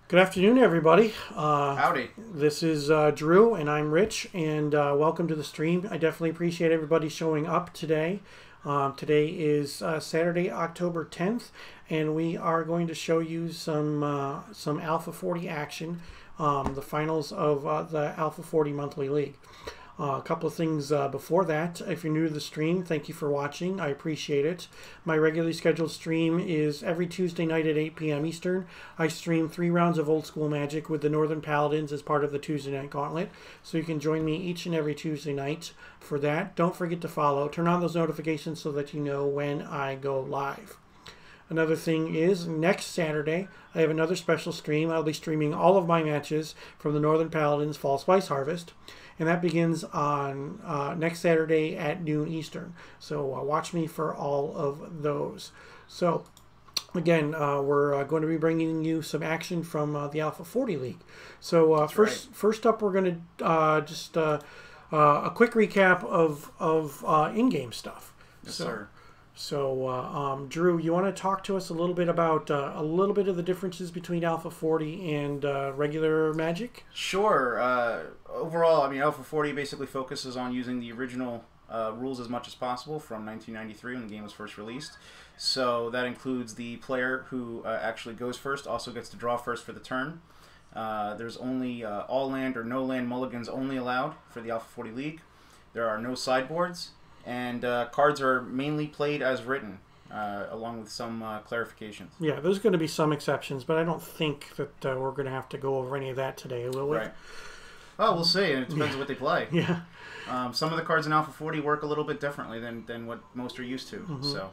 Good afternoon, everybody. Howdy. This is Drew, and I'm Rich, and welcome to the stream. I definitely appreciate everybody showing up today. Today is Saturday, October 10th, and we are going to show you some Alpha 40 action, the finals of the Alpha 40 Monthly League. A couple of things before that. If you're new to the stream, thank you for watching. I appreciate it. My regularly scheduled stream is every Tuesday night at 8 p.m. Eastern. I stream 3 rounds of Old School Magic with the Northern Paladins as part of the Tuesday Night Gauntlet. So you can join me each and every Tuesday night for that. Don't forget to follow. Turn on those notifications so that you know when I go live. Another thing is, next Saturday, I have another special stream. I'll be streaming all of my matches from the Northern Paladins Fall Spice Harvest. And that begins on next Saturday at noon Eastern. So watch me for all of those. So again, we're going to be bringing you some action from the Alpha 40 League. So first up, we're going to just a quick recap of in-game stuff. Yes, sir. So, Drew, you want to talk to us a little bit about a little bit of the differences between Alpha 40 and regular Magic? Sure. Overall, I mean, Alpha 40 basically focuses on using the original rules as much as possible from 1993 when the game was first released. So that includes the player who actually goes first, also gets to draw first for the turn. There's only all land or no land mulligans only allowed for the Alpha 40 League. There are no sideboards. And cards are mainly played as written, along with some clarifications. Yeah, there's going to be some exceptions, but I don't think that we're going to have to go over any of that today, will we? Right. Well, we'll see. It depends on what they play. Yeah. Some of the cards in Alpha 40 work a little bit differently than what most are used to. Mm-hmm. So.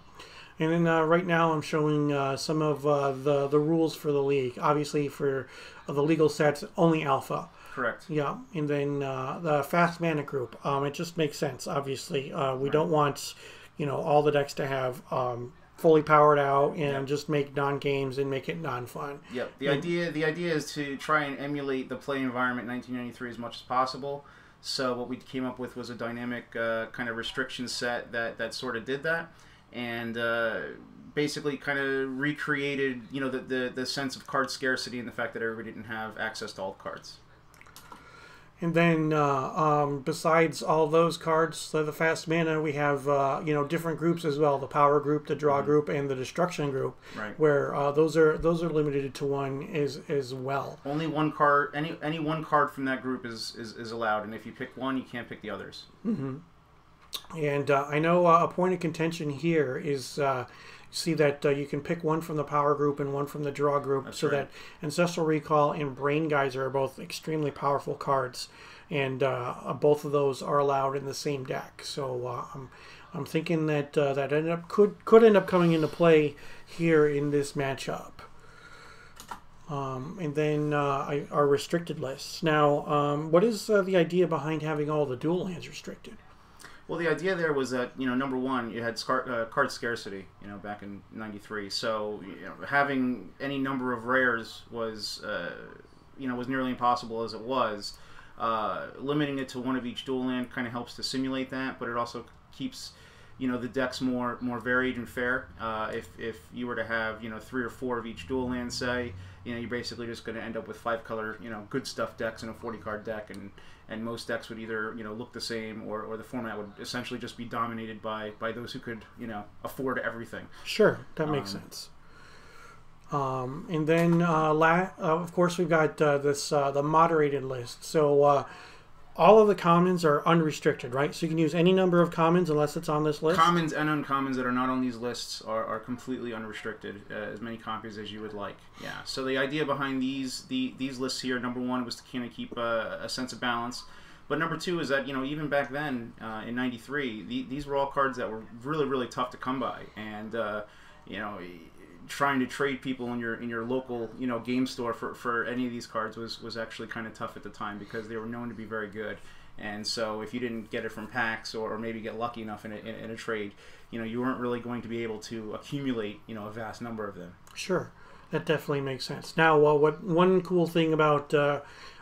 And then right now I'm showing some of the rules for the league. Obviously, for the legal sets, only Alpha. Correct. Yeah, and then the fast mana group. It just makes sense. Obviously, we don't want all the decks to have fully powered out and just make non-games and make it non-fun. Yep. The idea is to try and emulate the play environment in 1993 as much as possible. So what we came up with was a dynamic kind of restriction set that sort of did that, and basically kind of recreated the sense of card scarcity and the fact that everybody didn't have access to all the cards. And then besides all those cards, the fast mana, we have different groups as well: the power group, the draw group, and the destruction group. Right. Where those are limited to one as well. Only one card, any one card from that group is allowed, and if you pick one, you can't pick the others. Mm-hmm. And I know a point of contention here is. See that you can pick one from the power group and one from the draw group. That's so right. that Ancestral Recall and Brain Geyser are both extremely powerful cards, and both of those are allowed in the same deck. So I'm thinking that that could end up coming into play here in this matchup. And then our restricted lists. Now, what is the idea behind having all the dual lands restricted? Well, the idea there was that, number one, you had card scarcity, back in '93. So, having any number of rares was nearly impossible as it was. Limiting it to one of each dual land kind of helps to simulate that, but it also keeps, the decks more varied and fair. If you were to have, 3 or 4 of each dual land, say, you're basically just going to end up with 5-color, good stuff decks in a 40-card deck, and most decks would either look the same, or the format would essentially just be dominated by those who could afford everything. Sure, that makes sense. And then of course we've got the moderated list. So all of the commons are unrestricted, right? So you can use any number of commons unless it's on this list. Commons and uncommons that are not on these lists are completely unrestricted, as many copies as you would like. Yeah. So the idea behind these lists here, number one, was to kind of keep a sense of balance. But number two is that even back then in '93, these were all cards that were really, really tough to come by, and trying to trade people in your local game store for any of these cards was actually kind of tough at the time, because they were known to be very good. And so if you didn't get it from packs, or maybe get lucky enough in a trade, you weren't really going to be able to accumulate a vast number of them. Sure, that definitely makes sense. Now, one cool thing about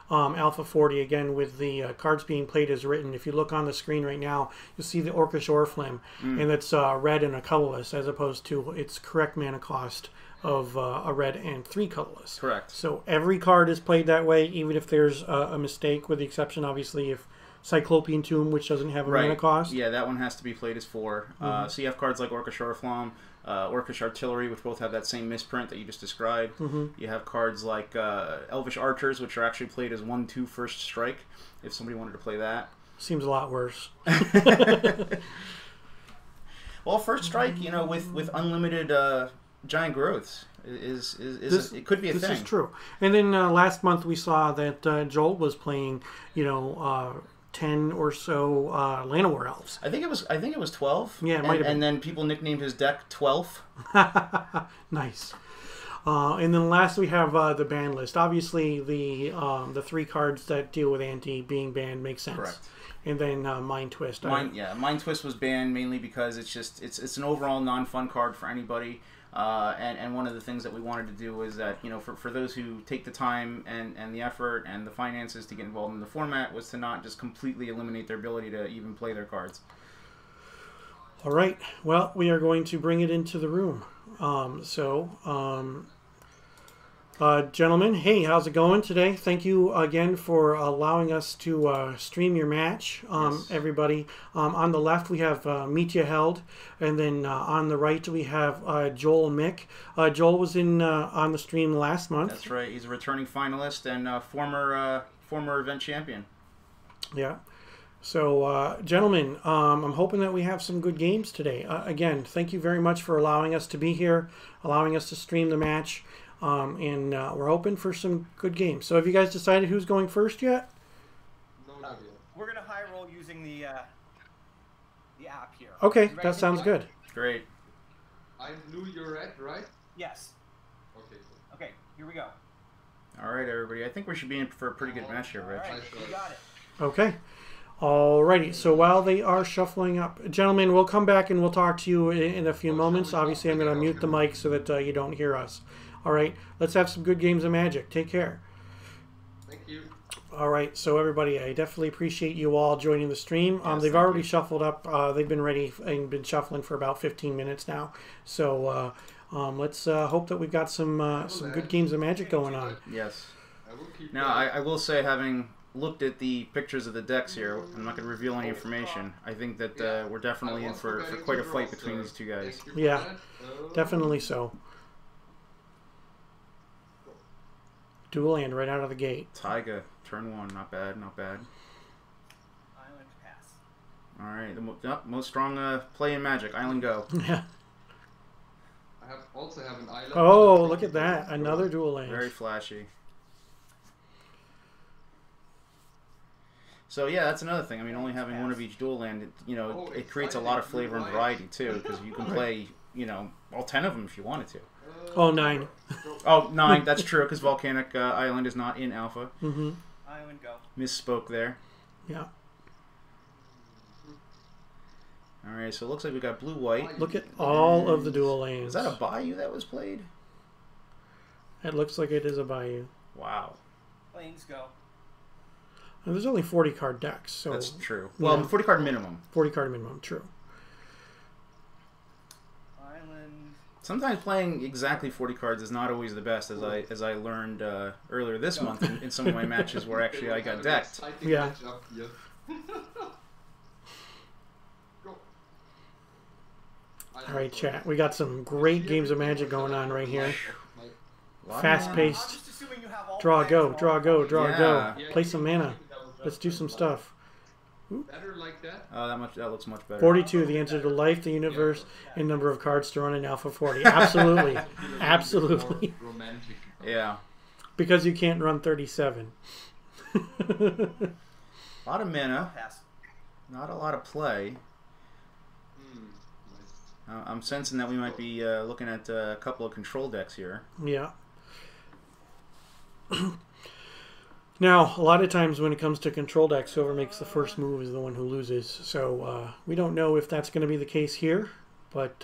Alpha 40, again, with the cards being played as written, if you look on the screen right now, you'll see the Orcish Oriflamme, and it's red and a colorless, as opposed to its correct mana cost of a red and 3 colorless. Correct. So every card is played that way, even if there's a mistake, with the exception, obviously, if Cyclopean Tomb, which doesn't have a mana cost. Yeah, that one has to be played as 4. So you have cards like Orcish Oriflamme, Orcish Artillery, which both have that same misprint that you just described. You have cards like Elvish Archers, which are actually played as 1/2 first strike, if somebody wanted to play that. Seems a lot worse. Well, first strike, with unlimited giant growths it could be a thing. This is true. And then last month we saw that Joel was playing, 10 or so Llanowar elves. I think it was 12. Yeah, it might have been. And then people nicknamed his deck 12th. Nice. And then last we have the ban list. Obviously, the 3 cards that deal with anti being banned makes sense. Correct. And then Mind Twist. Mind Twist was banned mainly because it's an overall non-fun card for anybody. And one of the things that we wanted to do was that, for those who take the time and the effort and the finances to get involved in the format, was to not just completely eliminate their ability to even play their cards. All right. Well, we are going to bring it into the room. Gentlemen, hey, how's it going today? Thank you again for allowing us to stream your match, Yes. everybody. On the left, we have Mitja held, and then on the right, we have Joel and Mick. Joel was on the stream last month. That's right. He's a returning finalist and former event champion. Yeah. So, gentlemen, I'm hoping that we have some good games today. Again, thank you very much for allowing us to be here, allowing us to stream the match. And we're hoping for some good games. So have you guys decided who's going first yet? No, not yet. We're going to high roll using the app here. Okay, that sounds good. Great. I'm blue, you're red, right? Yes. Okay, cool. Okay, here we go. All right, everybody. I think we should be in for a pretty good match here, All Rich. right, you got it. Okay. Alrighty, so while they are shuffling up, gentlemen, we'll come back and we'll talk to you in a few moments. Obviously, I'm going to mute the mic so that you don't hear us. All right, let's have some good games of Magic. Take care. Thank you. All right, so everybody, I definitely appreciate you all joining the stream. Yes, they've thank already you. shuffled up. They've been ready and been shuffling for about 15 minutes now. So let's hope that we've got some good games of Magic going on. Yes. I will keep Now, I will say, having looked at the pictures of the decks here, I'm not going to reveal any information. I think that we're definitely in for quite a fight between these two guys. Yeah, definitely so. Dual land right out of the gate. Taiga, turn 1, not bad, not bad. Island pass. All right, the most strong play in Magic. Island go. Yeah. I also have an island. Oh, look at that. Another dual land. Very flashy. So yeah, that's another thing. I mean, only having one of each dual land, it creates a lot of flavor and variety too, because you can play, all 10 of them if you wanted to. Oh, 9. Oh, 9. That's true, because Volcanic Island is not in Alpha. Mm-hmm. Island go. Misspoke there. Yeah. All right, so it looks like we got blue-white. Look at all of the dual lands. Is that a Bayou that was played? It looks like it is a Bayou. Wow. Planes go. And there's only 40 card decks, so That's true. Well, yeah. 40 card minimum. 40 card minimum, true. Island. Sometimes playing exactly 40 cards is not always the best, as I learned earlier this month in some of my matches where actually I got decked. Yeah. All right, chat. We got some great games of Magic going on right here. Fast-paced. I'm just assuming you have all Draw, plans go, and all draw, go, draw, Yeah. go. Play some mana. Let's do some stuff. Better like that? Oh, that looks much better. 42, the answer to life, the universe, and number of cards to run in Alpha 40. Absolutely. Absolutely. Romantic. Yeah. Because you can't run 37. A lot of mana, pass. not a lot of play. Nice. I'm sensing that we might be looking at a couple of control decks here. Yeah. Now, a lot of times when it comes to control decks, whoever makes the first move is the one who loses. So we don't know if that's going to be the case here, but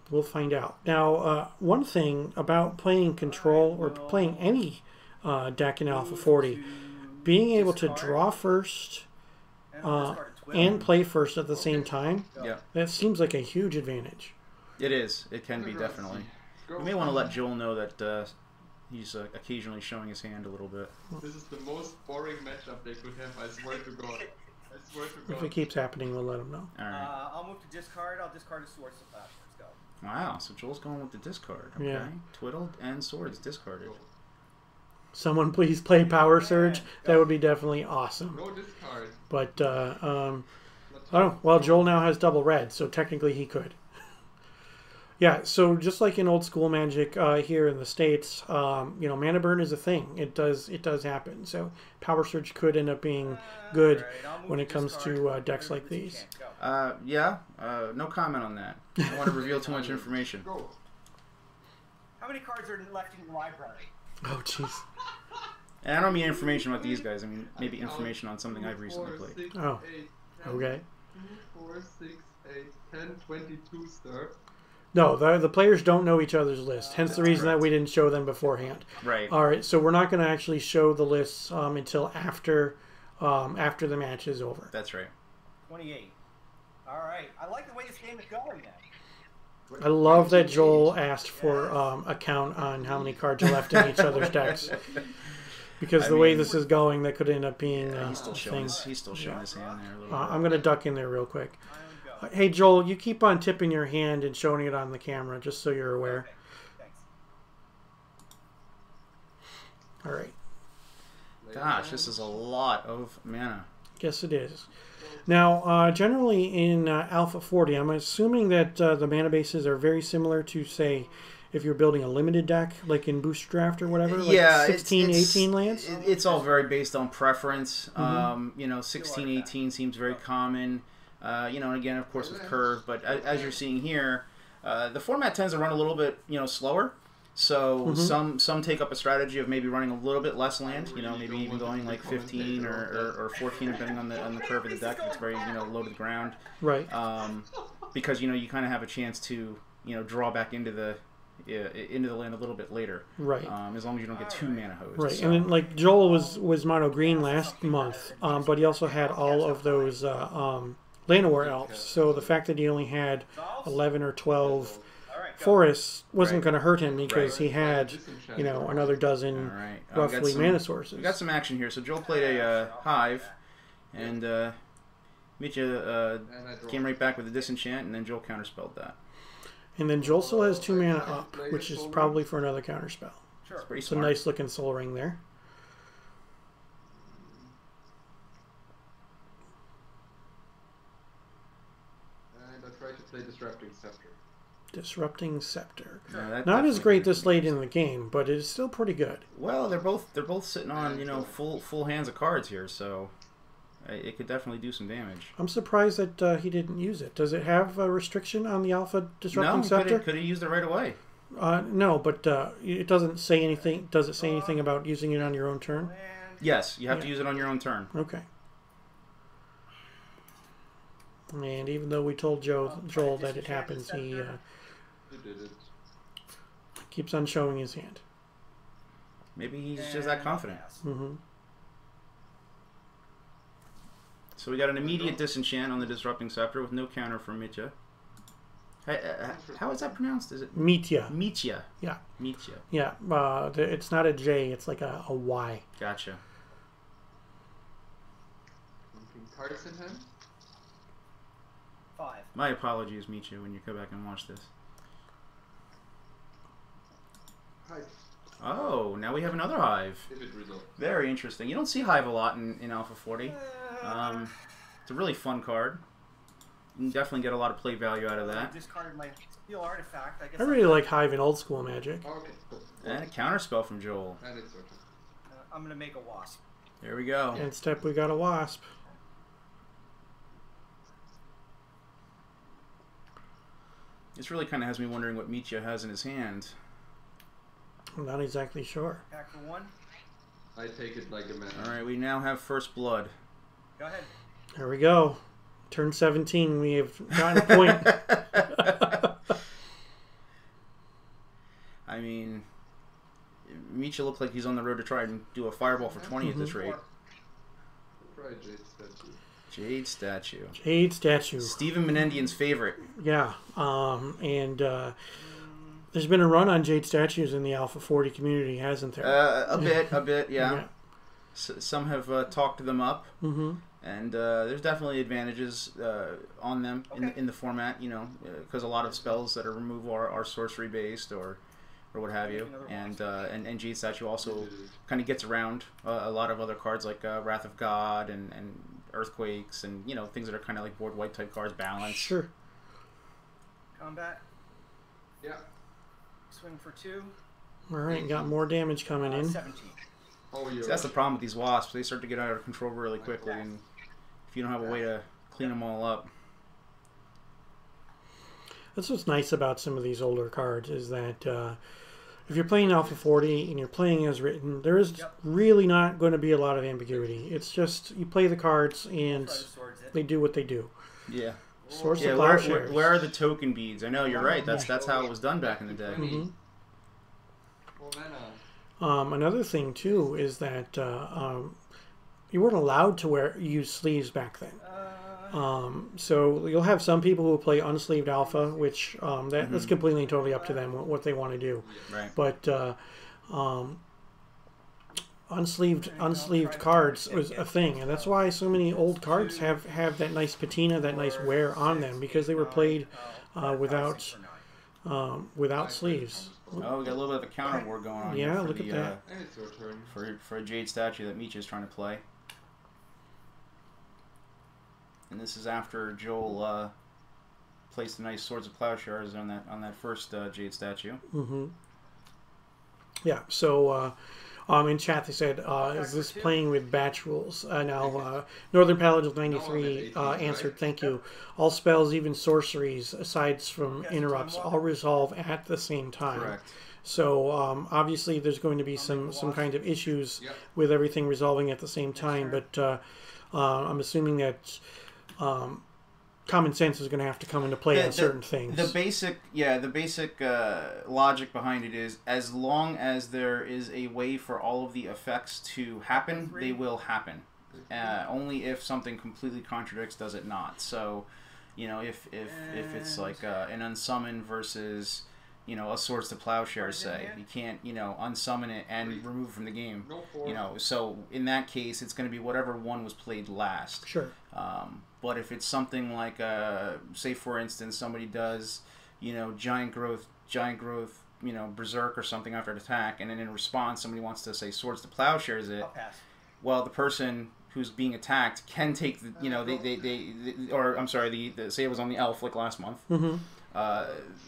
we'll find out. Now, one thing about playing control or playing any deck in Alpha 40, being able to draw first and play first at the same time, Yeah, that seems like a huge advantage. it is. It can be, definitely. We may want to let Joel know that he's occasionally showing his hand a little bit. This is the most boring matchup they could have, I swear to God. I swear to If God. it keeps happening, we'll let them know. All right. I'll move to discard. I'll discard a sword to flash. Let's go. Wow, so Joel's going with the discard. Okay. Yeah. Twiddled and swords discarded. Someone please play Power Surge. That would be definitely awesome. No discard. But, oh, well, Joel now has double red, so technically he could. Yeah, so just like in old school Magic here in the States, mana burn is a thing. It does happen. So Power Surge could end up being good Alright, when it comes to decks like Whatever these. you can. Go. Yeah. No comment on that. I don't want to reveal too much information. Go. How many cards are left in your library? Oh, jeez. And I don't mean information about these guys. I mean maybe information on something I've recently played. 6, Oh, 8, 10, Okay. 2, 4, 6, 8, 10, 22, sir. No, the players don't know each other's list. Hence the reason that we didn't show them beforehand. Right. All right, so we're not going to actually show the lists until after the match is over. That's right. 28. All right. I like the way this game is going then. I love that Joel asked for a count on how many cards are left in each other's decks. Because the way this is going, that could end up being Yeah, a he's still showing thing. his hand there a little bit. I'm going to duck in there real quick. Island go. Hey, Joel, you keep on tipping your hand and showing it on the camera, just so you're aware. Okay. Thanks. All right. Gosh, this is a lot of mana. Yes, it is. Now, generally in Alpha 40, I'm assuming that the mana bases are very similar to, say, if you're building a limited deck, like in Booster Draft or whatever, like Yeah, 16, 18 lands? It's all very based on preference. 16, 18 seems very common. And again, of course, with curve. But as you're seeing here, the format tends to run a little bit, slower. So some take up a strategy of maybe running a little bit less land. Maybe even going like 15 or 14, depending on the curve of the deck. It's very low to the ground. Right. Because you kind of have a chance to draw back into the land a little bit later. Right. As long as you don't get too mana hosed. Right, So, and then like Joel was mono green last month, but he also had all of those Llanowar elves. So the fact that he only had 11 or 12 Forest wasn't Right. going to hurt him because Right. he had, you know, another dozen All right. roughly mana sources. We got some action here. So Joel played a Hive, and Mitja came right back with a Disenchant, and then Joel counterspelled that. And then Joel still has 2 mana up, which is probably for another counterspell. Sure. It's pretty It's a smart. nice looking Soul Ring there. And I try to play Disrupting Scepter. Disrupting Scepter. Yeah, that Not as definitely great could- this late in the game, but it is still pretty good. Well, they're both sitting on, you know, full hands of cards here, so it could definitely do some damage. I'm surprised that he didn't use it. Does it have a restriction on the Alpha Disrupting No, Scepter? could have used it right away. No, but it doesn't say anything. Does it say anything about using it on your own turn? And Yes, you have to Yeah. use it on your own turn. Okay. And even though we told Joel that it happens, he You did it. keeps on showing his hand. Maybe he's just that confident. pass. Mm-hmm. So we got an immediate disenchant on the Disrupting Scepter with no counter from Mitja. How is that pronounced? Is it Mitja. Mitja? Yeah. Mitja. Yeah. It's not a J. It's like a Y. Gotcha. Something cards in hand. 5. My apologies, Mitja, when you go back and watch this. Hive. Oh, now we have another Hive. If it resolves. Very interesting. You don't see Hive a lot in Alpha 40. It's a really fun card. You can definitely get a lot of play value out of I that. discarded my steel artifact. I guess I really like Hive in old school Magic. Oh, okay, cool. And a counterspell from Joel. And it's okay. I'm gonna make a wasp. There we go. And step, we got a Wasp. This really kind of has me wondering what Mitja has in his hand. I'm not exactly sure. Back for 1. I take it like a man. All right, we now have First Blood. Go ahead. There we go. Turn 17. We have gotten a point. I mean, Mitja looked like he's on the road to try and do a fireball for 20 at this rate. Try Jade Statue. Jade Statue. Jade Statue. Stephen Menendian's favorite. Yeah. There's been a run on Jade Statues in the Alpha 40 community, hasn't there? A bit, yeah. Some have talked them up. Mm-hmm. And there's definitely advantages on them in the format, you know, because a lot of spells that are removal are sorcery based or what have you, and Jade Statue also kind of gets around a lot of other cards like Wrath of God and Earthquakes and, you know, things that are kind of like board white type cards, balance. Sure. Combat. Yeah. Swing for 2. All right, got more damage coming in. 17. Oh, yeah. See, that's the problem with these wasps. They start to get out of control really quickly, and if you don't have a way to clean them all up. That's what's nice about some of these older cards is that if you're playing Alpha 40 and you're playing as written, there is really not going to be a lot of ambiguity. It's just you play the cards and they do what they do. Yeah. Swords Yeah, of where Plowshares. are the token beads? I know, you're right. That's how it was done back in the day. Mm-hmm. 4 mana. Another thing too is that you weren't allowed to use sleeves back then. So you'll have some people who play unsleeved alpha, which that's completely and totally up to them what they want to do. Right. But unsleeved cards was a thing, and that's why so many old cards have that nice patina, that nice wear on them, because they were played without sleeves. Oh, we got a little bit of a counter war going on Yeah, here for look at that. And it's your turn. for a Jade Statue that Mitja is trying to play. And this is after Joel placed the nice Swords of Plowshares on that first Jade Statue. Mm-hmm. Yeah. So in chat they said, "Is this playing with batch rules?" Now Northern Paladin 93 answered, "Thank you. All spells, even sorceries, aside from interrupts, all resolve at the same time." Correct. So obviously there's going to be some kind of issues with everything resolving at the same time, but I'm assuming that common sense is going to have to come into play on certain things. The basic logic behind it is, as long as there is a way for all of the effects to happen, they will happen. Only if something completely contradicts does it not. So, you know, if it's like an unsummon versus you know, a Swords to Plowshares, Cards in say. hand? You can't, you know, unsummon it and remove it from the game. No four. You know, so in that case, it's going to be whatever one was played last. Sure. But if it's something like, say for instance, somebody does, you know, giant growth, you know, berserk or something after an attack, and then in response somebody wants to say Swords to Plowshares it. I'll pass. Well, the person who's being attacked can take the, you know, or I'm sorry, say it was on the elf like last month. Mm-hmm.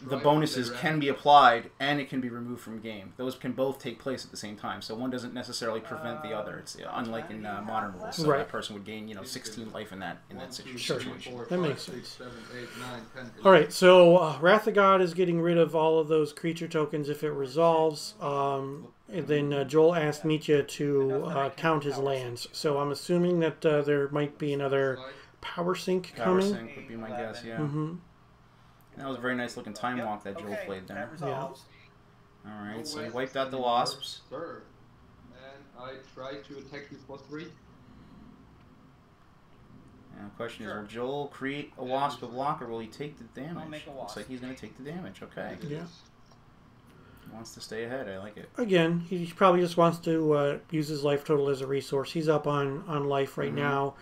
The bonuses can be applied and it can be removed from game. Those can both take place at the same time, so one doesn't necessarily prevent the other. It's unlike in modern rules. So Right. that person would gain, you know, 16 life in that Sure. situation. That makes sense. 7, 8, 9, 10, 11. All right, so Wrath of God is getting rid of all of those creature tokens if it resolves. And then Joel asked Mitja to count his lands. So I'm assuming that there might be another power sync Power coming. sync would be my guess, yeah. Mm-hmm. That was a very nice looking time Yep. walk that Joel Okay, played there. that resolves. Alright, so he wiped out the wasps. Sir. And I try to attack you for 3. Now the question Sure. is, will Joel create a wasp of block or will he take the damage? make a Looks wasp. like he's going to take the damage, okay. Yeah. He wants to stay ahead, I like it. Again, he probably just wants to use his life total as a resource. He's up on life right now.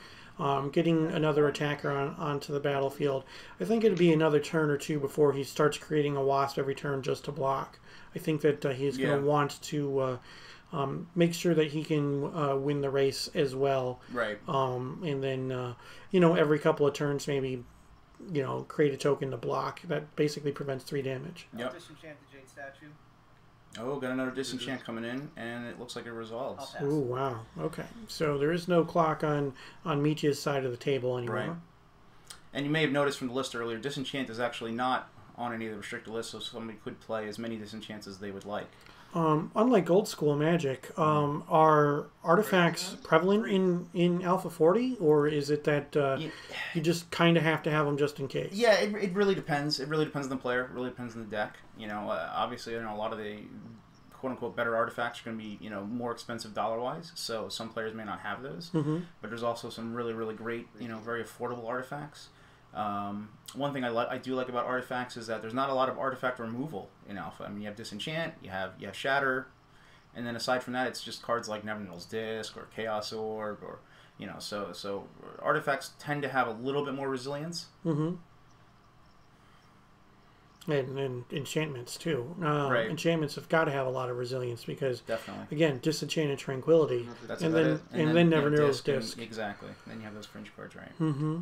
Getting another attacker onto the battlefield. I think it'd be another turn or two before he starts creating a wasp every turn just to block. I think that he's going to want to make sure that he can win the race as well. Right. And then, you know, every couple of turns maybe, you know, create a token to block. That basically prevents 3 damage. Yep. Disenchant the Jade Statue. Oh, got another disenchant coming in, and it looks like it resolves. I'll pass. Ooh, wow. Okay. So there is no clock on Mitja's side of the table anymore. Right. And you may have noticed from the list earlier, disenchant is actually not on any of the restricted lists, so somebody could play as many disenchants as they would like. Unlike old school Magic, are artifacts prevalent in Alpha 40, or is it that you just kind of have to have them just in case? Yeah, it really depends. It really depends on the player. It really depends on the deck. You know, obviously, you know, a lot of the quote-unquote better artifacts are going to be, you know, more expensive dollar-wise, so some players may not have those. Mm-hmm. But there's also some really, really great, you know, very affordable artifacts. One thing I do like about artifacts is that there's not a lot of artifact removal in Alpha. I mean, you have Disenchant, you have Shatter, and then aside from that, it's just cards like Nevinyrral's Disc or Chaos Orb, or, you know, so artifacts tend to have a little bit more resilience. Mm-hmm. And enchantments too. Right. Enchantments have got to have a lot of resilience because, Definitely. again, Disenchanted Tranquility, That's and about then it. and then you know, Nevinyrral's and- Disc. Exactly. Then you have those fringe cards, right? Mm-hmm.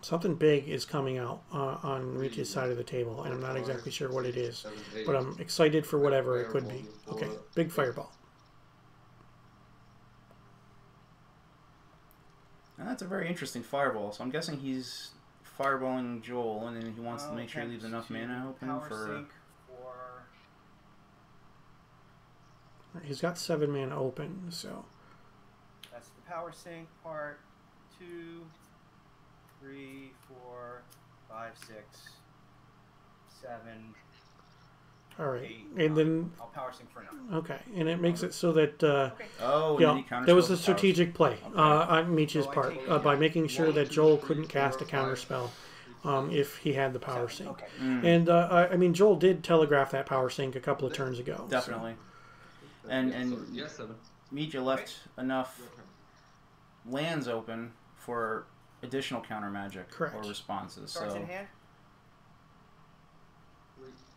Something big is coming out on Mitja's side of the table, and I'm not exactly sure what it is, but I'm excited for whatever it could be. Okay, big fireball. And that's a very interesting fireball. So I'm guessing he's fireballing Joel, and then he wants to make sure he leaves enough mana open Power for. sync for He's got 7 mana open, so that's the power sync part. 2, 3, 4, 5, 6, 7, all right, 8. and then I'll power sync for 9. okay, and it makes it so that. Okay. Oh, Yeah, and then he counterspells there was a with power. strategic play Okay. on Mitja's So I part take by making sure that Joel couldn't 4, cast a 5, counterspell if he had the power sync. Okay. And I mean, Joel did telegraph that power sync a couple of turns ago. so- Definitely. And Yes, 7. Mitja left enough lands open for additional counter magic Correct. or responses. Cards So in hand.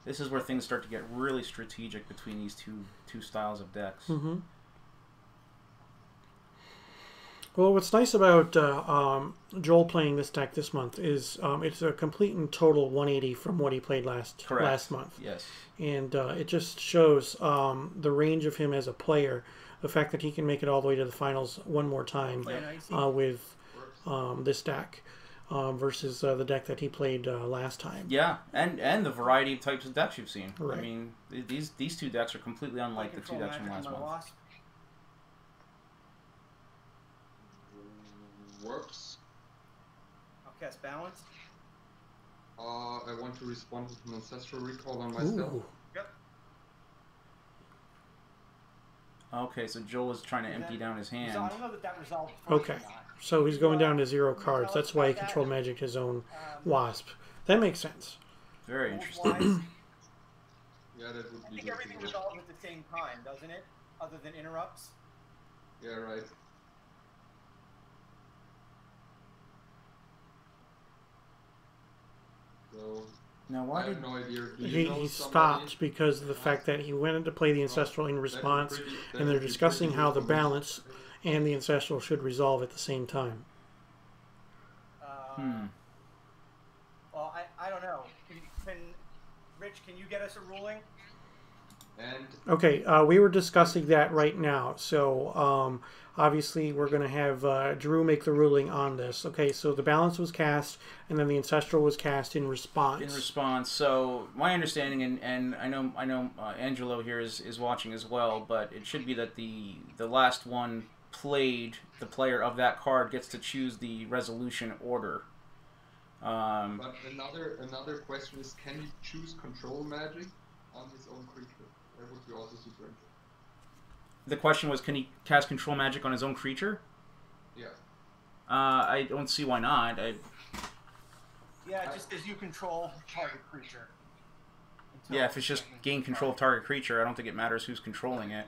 this is where things start to get really strategic between these two styles of decks. Mm-hmm. Well, what's nice about Joel playing this deck this month is it's a complete and total 180 from what he played last month. Yes. And it just shows the range of him as a player. The fact that he can make it all the way to the finals one more time with this deck versus the deck that he played last time. Yeah, and the variety of types of decks you've seen. Right. I mean, these two decks are completely unlike the two decks from last month. Works. I'll cast balance. I want to respond with an ancestral recall on myself. Ooh. Yep. Okay, so Joel is trying to empty down his hand. So I don't know that resolved. Okay. So he's going down to 0 cards. That's why he control magic his own wasp. That makes sense. Very rules-wise. interesting. Yeah, that would I be think good everything to know. resolves at the same time, doesn't it? Other than interrupts. Yeah, right. So, Now, I why have did no idea. Do you know He somebody? stopped because of the fact that he wanted to play the Ancestral in response, and they're discussing how the balance and the Ancestral should resolve at the same time. Well, I don't know. Rich, can you get us a ruling? And Okay, we were discussing that right now. So obviously we're going to have Drew make the ruling on this. Okay, so the balance was cast, and then the Ancestral was cast in response. in response? So my understanding, and I know Angelo here is watching as well, but it should be that the last one played, the player of that card gets to choose the resolution order. but another question is, can he choose control magic on his own creature? That would be also super interesting. The question was, can he cast control magic on his own creature? Yeah. I don't see why not. Yeah, just as you control target creature. Yeah, if it's just gain control of target creature, I don't think it matters who's controlling it.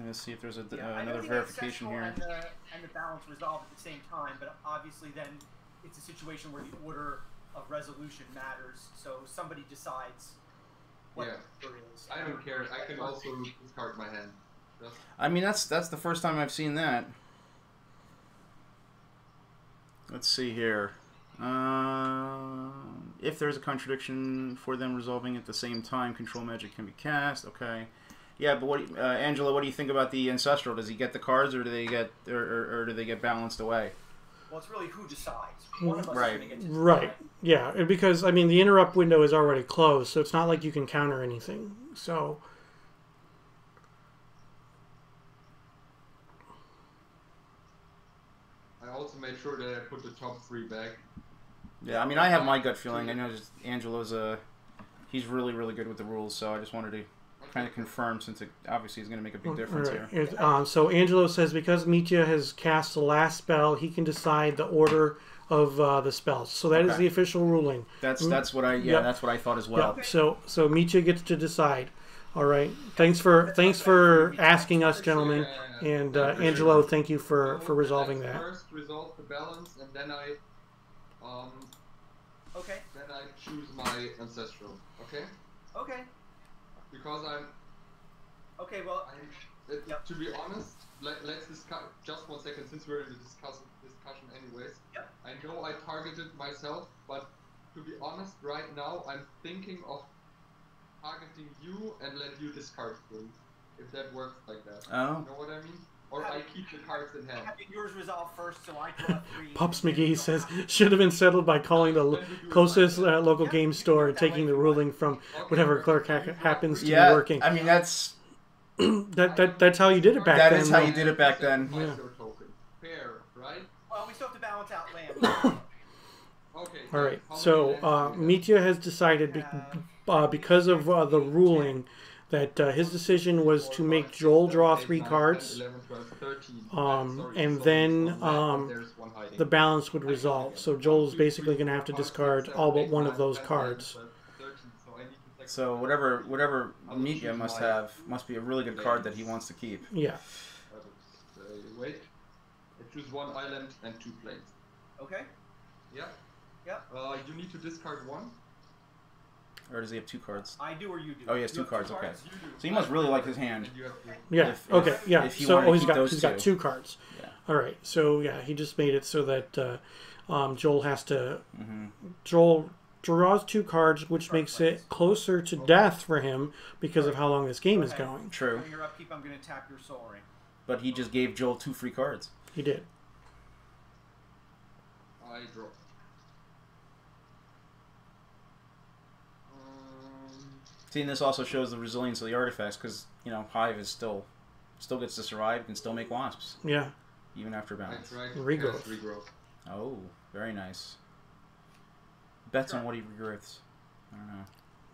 Let's see if there's another verification here. And the balance resolve at the same time, but obviously then it's a situation where the order of resolution matters, so somebody decides what the order is. I don't care. I can also discard my hand. Just... I mean, that's the first time I've seen that. Let's see here. If there's a contradiction for them resolving at the same time, control magic can be cast. Okay. Yeah, but what, Angela, what do you think about the Ancestral? Does he get the cards, or do they get, or do they get balanced away? Well, it's really who decides. One of us Right. is going to get to decide. Right. Yeah, because I mean the interrupt window is already closed, so it's not like you can counter anything. So I also made sure that I put the top 3 back. Yeah, I mean, I have my gut feeling. I know just Angelo's he's really, really good with the rules, so I just wanted to kind of confirm, since it obviously is going to make a big difference here. So Angelo says because Mitja has cast the last spell, he can decide the order of the spells. So that is the official ruling. That's what I that's what I thought as well. Yep. So Mitja gets to decide. All right. Thanks for asking us, gentlemen. And Angelo, thank you for resolving that. First resolve the balance, and then I then I choose my Ancestral. Okay. Okay. Because I'm. Okay. Well. To be honest, let's discuss just 1 second, since we're in the discussion anyways. Yep. I know I targeted myself, but to be honest, right now I'm thinking of targeting you and let you discard things, if that works like that. Oh. You know what I mean? Or I keep the cards in hand. Having yours resolve first, so I draw 3. Pops McGee says should have been settled by calling the closest local game store and taking the ruling from whatever clerk happens to be working. I mean, that's that's how you did it back then. That is how you did it back then. Yeah. Fair, right? Well, we still have to balance out land. Okay. All right. So Mitja has decided because of the ruling that his decision was to make Joel draw 3 cards, 11, 12, 13. and then the balance would resolve. So Joel's basically going to have to discard all but one of those cards. So whatever Mitja must be a really good card that he wants to keep. Yeah. Wait. I choose 1 island and 2 planes. Okay. Yeah. Yeah. You need to discard 1. Or does he have 2 cards? I do, or you do. Oh, he has 2 cards. Okay. So he must really like his hand. Yeah. Okay. Yeah. If he So wanted to he's keep got those 2 cards. Yeah. All right. So yeah, he just made it so that Joel has to. Joel draws 2 cards, which makes it closer to death for him because of how long this game is going. True. During your upkeep, I'm going to tap your Soul Ring. But he just gave Joel 2 free cards. He did. I draw. See, and this also shows the resilience of the artifacts, because Hive is still gets to survive, can still make wasps. Yeah. Even after balance. Regrowth. Oh, very nice. Bets on what he regrowths. I don't know.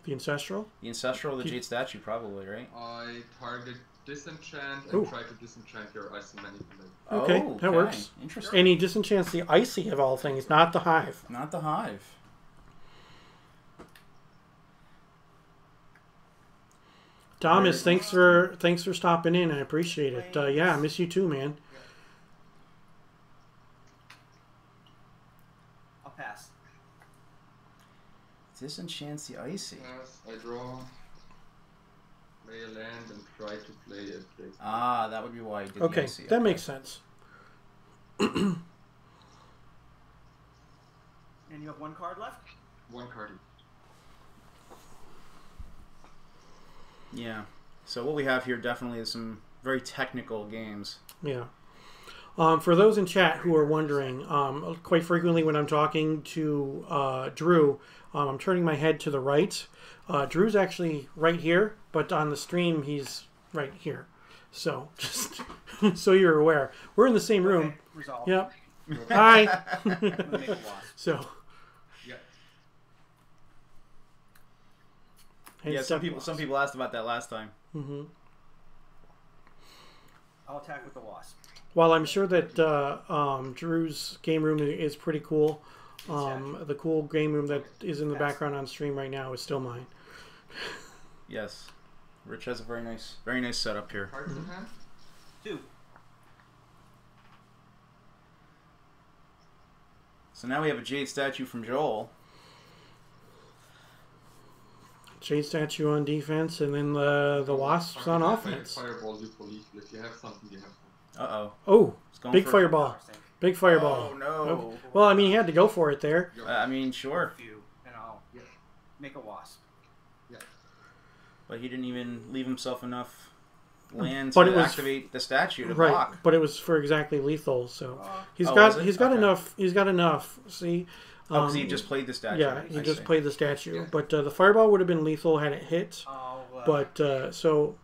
The Ancestral? The Ancestral, the Jade Statue, probably, right? I target disenchant and Ooh. try to disenchant your icy manipulate. Okay, that works. Interesting. And he disenchants the icy of all things, not the hive. Not the hive. Thomas, thanks for stopping in. I appreciate it. Yeah, I miss you too, man. I'll pass. Disenchants the icy. Yes, I draw. Play a land and try to play it. Ah, that would be why he did the Okay, icy. that makes sense. And you have one card left? One card. Yeah. So what we have here definitely is some very technical games. Yeah. For those in chat who are wondering, quite frequently when I'm talking to Drew, I'm turning my head to the right. Drew's actually right here, but on the stream he's right here. So just so you're aware, we're in the same room. Okay, resolved. Yep. Hi. I'm gonna make a wasp. So. Yeah. and Yeah, some step people asked about that last time. Mm-hmm. I'll attack with the wasp. While I'm sure that Drew's game room is pretty cool, the cool game room that is in the background on stream right now is still mine. Yes. Rich has a very nice setup here. Cards in hand? 2. So now we have a jade statue from Joel. Jade statue on defense, and then the wasps on offense. Fireball you believe. If you have something, you have something. Uh-oh. Oh, It's going big for- fireball. Big fireball. Oh, no. Okay. Well, I mean, he had to go for it there. I mean, sure. Few, and I'll make a wasp. Yeah. But he didn't even leave himself enough land But to it was- activate the statue to Right, block. but it was for exactly lethal, so he's Oh, got was it? he's got Okay. enough. He's got enough. See. Oh, because he just played the statue. Yeah, he I just see. played the statue, Yeah. but the fireball would have been lethal had it hit. But so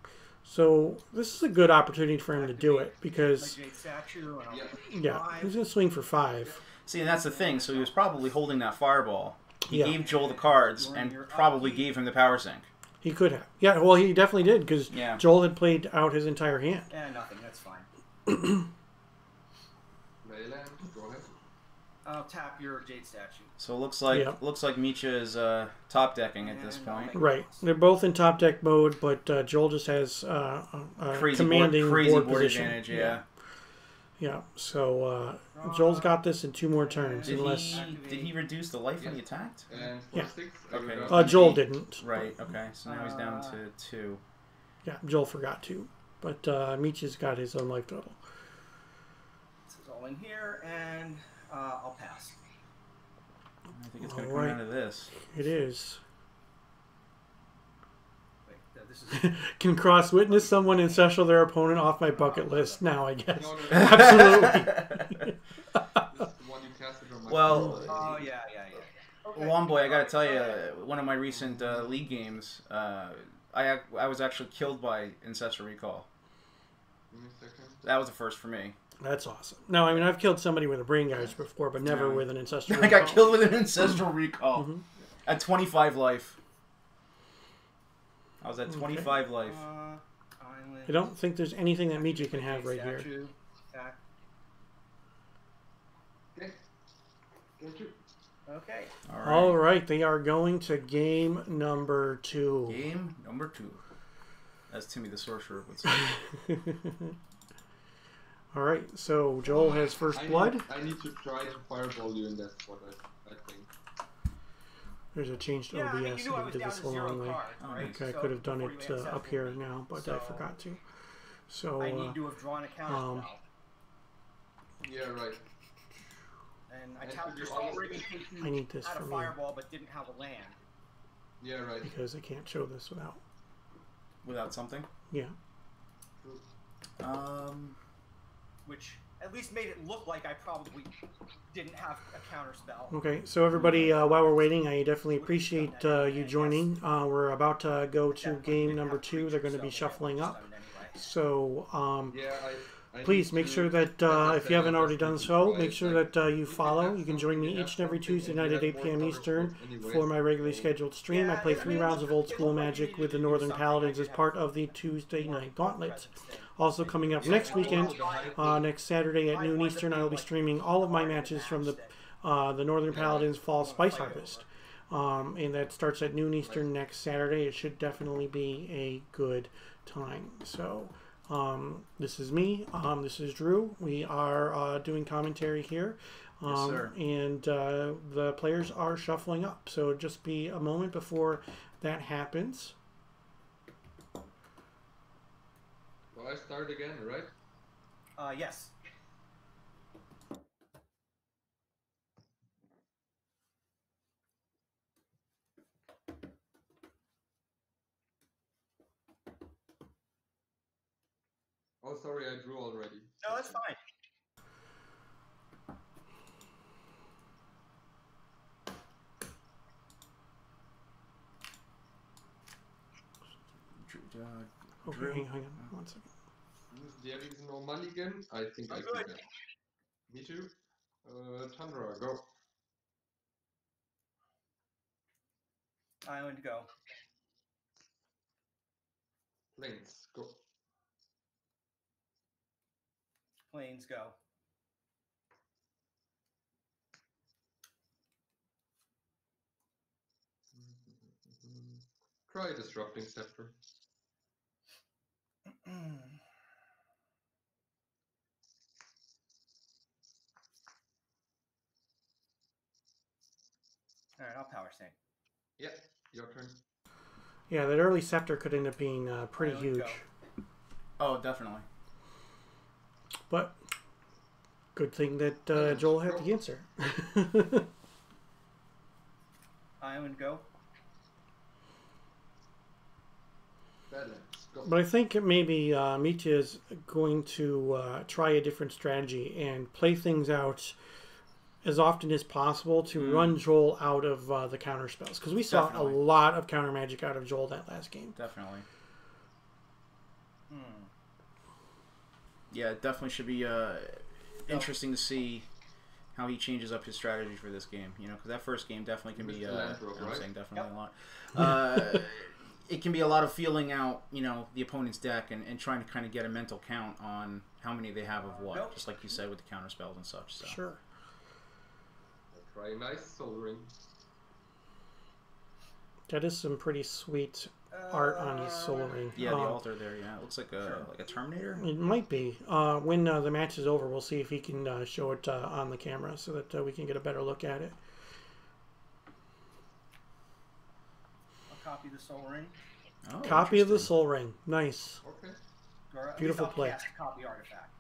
this is a good opportunity for him to do it because My jade statue, and I'll yeah, he's gonna swing for 5. See, and that's the thing. So he was probably holding that fireball. He Yeah. gave Joel the cards You're and up. probably gave him the power sink. He could have. Yeah, well, he definitely did because Yeah. Joel had played out his entire hand. nothing. That's fine. Play a land. Go ahead. I'll tap your jade statue. So it looks like Yeah. Mitja is top decking at this And I'll point. make- Right, they're both in top deck mode, but Joel just has a commanding crazy board board position. advantage. Yeah. Yeah. So Joel's got this in 2 more turns, Did unless he reduce the life when he attacked? And for Yeah. 6. Okay. Joel didn't. Right. Okay. So now he's down to 2. Yeah, Joel forgot to, but Mitja's got his own life total. This is all in here, and I'll pass. I think it's going to All come right. down to this. It is. Wait, this is Can cross witness someone and special their opponent off my bucket list now, I guess. No, no, no. Absolutely. This is the one you casted on my Well, phone. Oh yeah. Okay. One boy, I got to tell you, one of my recent league games, I was actually killed by Ancestral Recall. Give me a second. That was a first for me. That's awesome. No, I mean, I've killed somebody with a brain gouge before, but never Yeah. with an ancestral. I got recall. killed with an Ancestral Recall Mhm. at 25 life. I was at 25 life. Island. I don't think there's anything that Mitja can have right here. Statue, attack. Okay. Get you. Okay. All right, they are going to game number 2. Game number 2. As Timmy the Sorcerer would say. All right, so Joel has first blood. I need to try to fireball you, and that's what I think. There's a change to Yeah, I mean, OBS, you knew I and I was did down this to the 0 long way. cards, right? Okay, I So could have done before it you went up here separate. now, but I So, forgot to. So I need to have drawn a counter spell. Yeah, right. And I And tapped your you also- already in case I you need this had for a me fireball but didn't have a land. Yeah, right. because I can't show this without. Without something? Yeah. Which at least made it look like I probably didn't have a counter spell. Okay, so everybody, while we're waiting, I definitely appreciate you joining. We're about to go to game number 2. They're going to be shuffling up. So Yeah, please make sure that if you haven't already done so, make sure that you follow. You can join me each and every Tuesday night at 8 p.m. Eastern for my regularly scheduled stream. I play 3 rounds of Old School Magic with the Northern Paladins as part of the Tuesday night gauntlets. Also coming up next weekend, next Saturday at noon Eastern, I will be streaming all of my matches from the Northern Paladins Fall Spice Harvest. And that starts at noon Eastern next Saturday. It should definitely be a good time. So this is me. This is Drew. We are doing commentary here. Yes, sir. And the players are shuffling up. So just be a moment before that happens. Well, I start again, right? Yes. Oh, sorry, I drew already. No, that's fine. Okay, Drew. hang on 1 second. There is no mulligan. I think I Good. can. Me too. Tundra, go. Island, go. Plains, go. Plains, go. Try Disrupting Scepter. All right, I'll power sync. Yeah, your turn. Yeah, that early scepter could end up being pretty Island, huge. go. Oh, definitely. But good thing that Joel had the answer. Island, go. Badlands, go. But I think maybe Mitja is going to try a different strategy and play things out as often as possible to run Joel out of the counter spells. Because we saw Definitely. a lot of counter magic out of Joel that last game. Definitely. Yeah, it definitely should be interesting to see how he changes up his strategy for this game. You know, because that first game definitely can be. Mr. Landgrove, I'm right? saying definitely a lot. It can be a lot of feeling out, you know, the opponent's deck and trying to kind of get a mental count on how many they have of what. Nope. Just like you said with the counter spells and such. So. Sure. Try a nice Soul Ring. That is some pretty sweet art on his Soul Ring. Yeah, the altar there. Yeah, it looks like a Terminator. It might be. When the match is over, we'll see if he can show it on the camera so that we can get a better look at it. I'll copy the Soul Ring. Oh, Copy of the interesting. Soul Ring. Nice. Okay. Or at least Beautiful I'll play. Cast a copy artifact.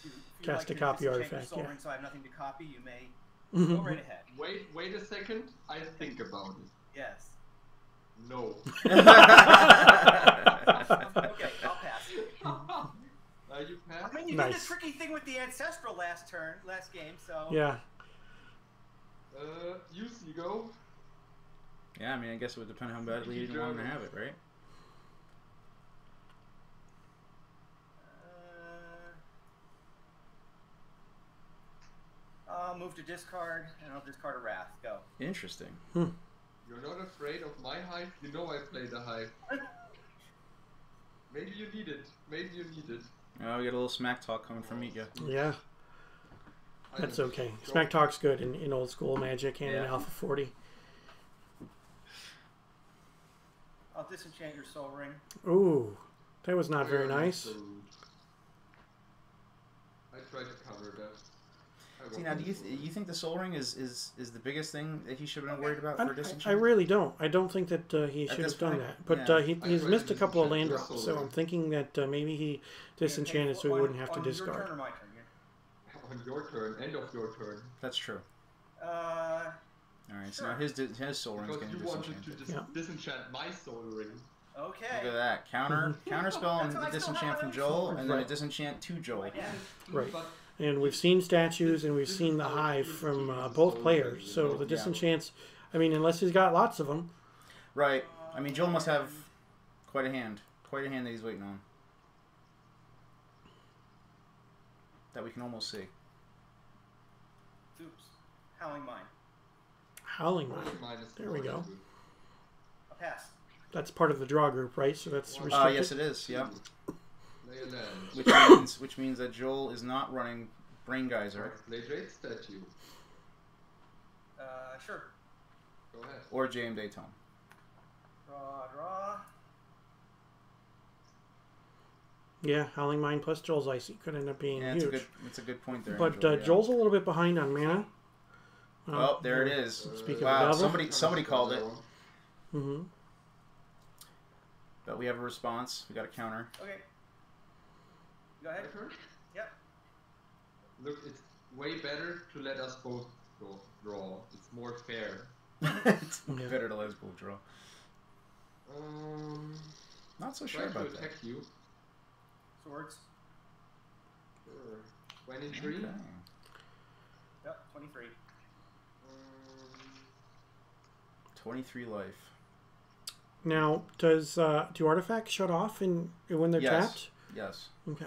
If you Cast like a to copy disenchant your artifact, Soul yeah. Ring, so I have nothing to copy. You may Mhm. go right ahead. Wait a second. I think about it. Yes. No. Okay, I'll pass. You pass? I mean, you Nice. did the tricky thing with the ancestral last game. So Yeah. UC, go. Yeah, I mean, I guess it would depend on how badly you want to have it, right? I'll move to discard, and I'll discard a Wrath. Go. Interesting. You're not afraid of my hive? You know I play the hive. Maybe you need it. Maybe you need it. Oh, we got a little smack talk coming from Mitja. Yeah. That's okay. Smack Talk's good in Old School Magic and in Yeah. Alpha 40. I'll disenchant your Soul Ring. Ooh. That was not very nice. I tried to cover that. See, now, do you think the Soul Ring is the biggest thing that he should have been worried about for disenchant? I really don't. I don't think that he At should this have done point? that. But Yeah. he's I missed a tried to couple of disenchant land your drops, Soul so Ring. I'm thinking that maybe he disenchanted so he wouldn't have to on Your discard. turn or my turn? On your turn, end of your turn. That's true. Uh, All right, so Sure. now his Soul Ring's Because getting you wanted to disenchanted. disenchant my Soul Ring. okay. Look at that. Counter spell and That's why I the still disenchant have from my Joel, Soul and then a Right. disenchant to Joel. Yeah. Right. But And we've seen statues and we've seen the hive from both players. So the Yeah. disenchants, I mean, unless he's got lots of them. Right. I mean, Joel must have quite a hand that he's waiting on. that we can almost see. Oops. Howling Mine. Howling Mine. Mine is There we go. A pass. That's part of the draw group, right? So that's restricted. Yes, it is. Yep. Lay a land. Which means that Joel is not running Brain Geyser Play Jade Statue. Sure. Go ahead. or JM Daytone. Draw. Yeah, Howling Mine plus Joel's Icy could end up being huge. It's a good point there. But Angel, yeah. Joel's a little bit behind on mana. Oh, there it is. Speaking Wow, of the devil. somebody called it. Mm-hmm. But we have a response. We got a counter. Okay. Go ahead. Yep. Look, it's way better to let us both draw. It's more fair. It's better to let us both draw. Not so sure try about to attack that. you. Swords. Sure. 23. Okay. Yep. 23. 23 life. Now, do artifacts shut off when they're Yes. tapped? Yes. Okay.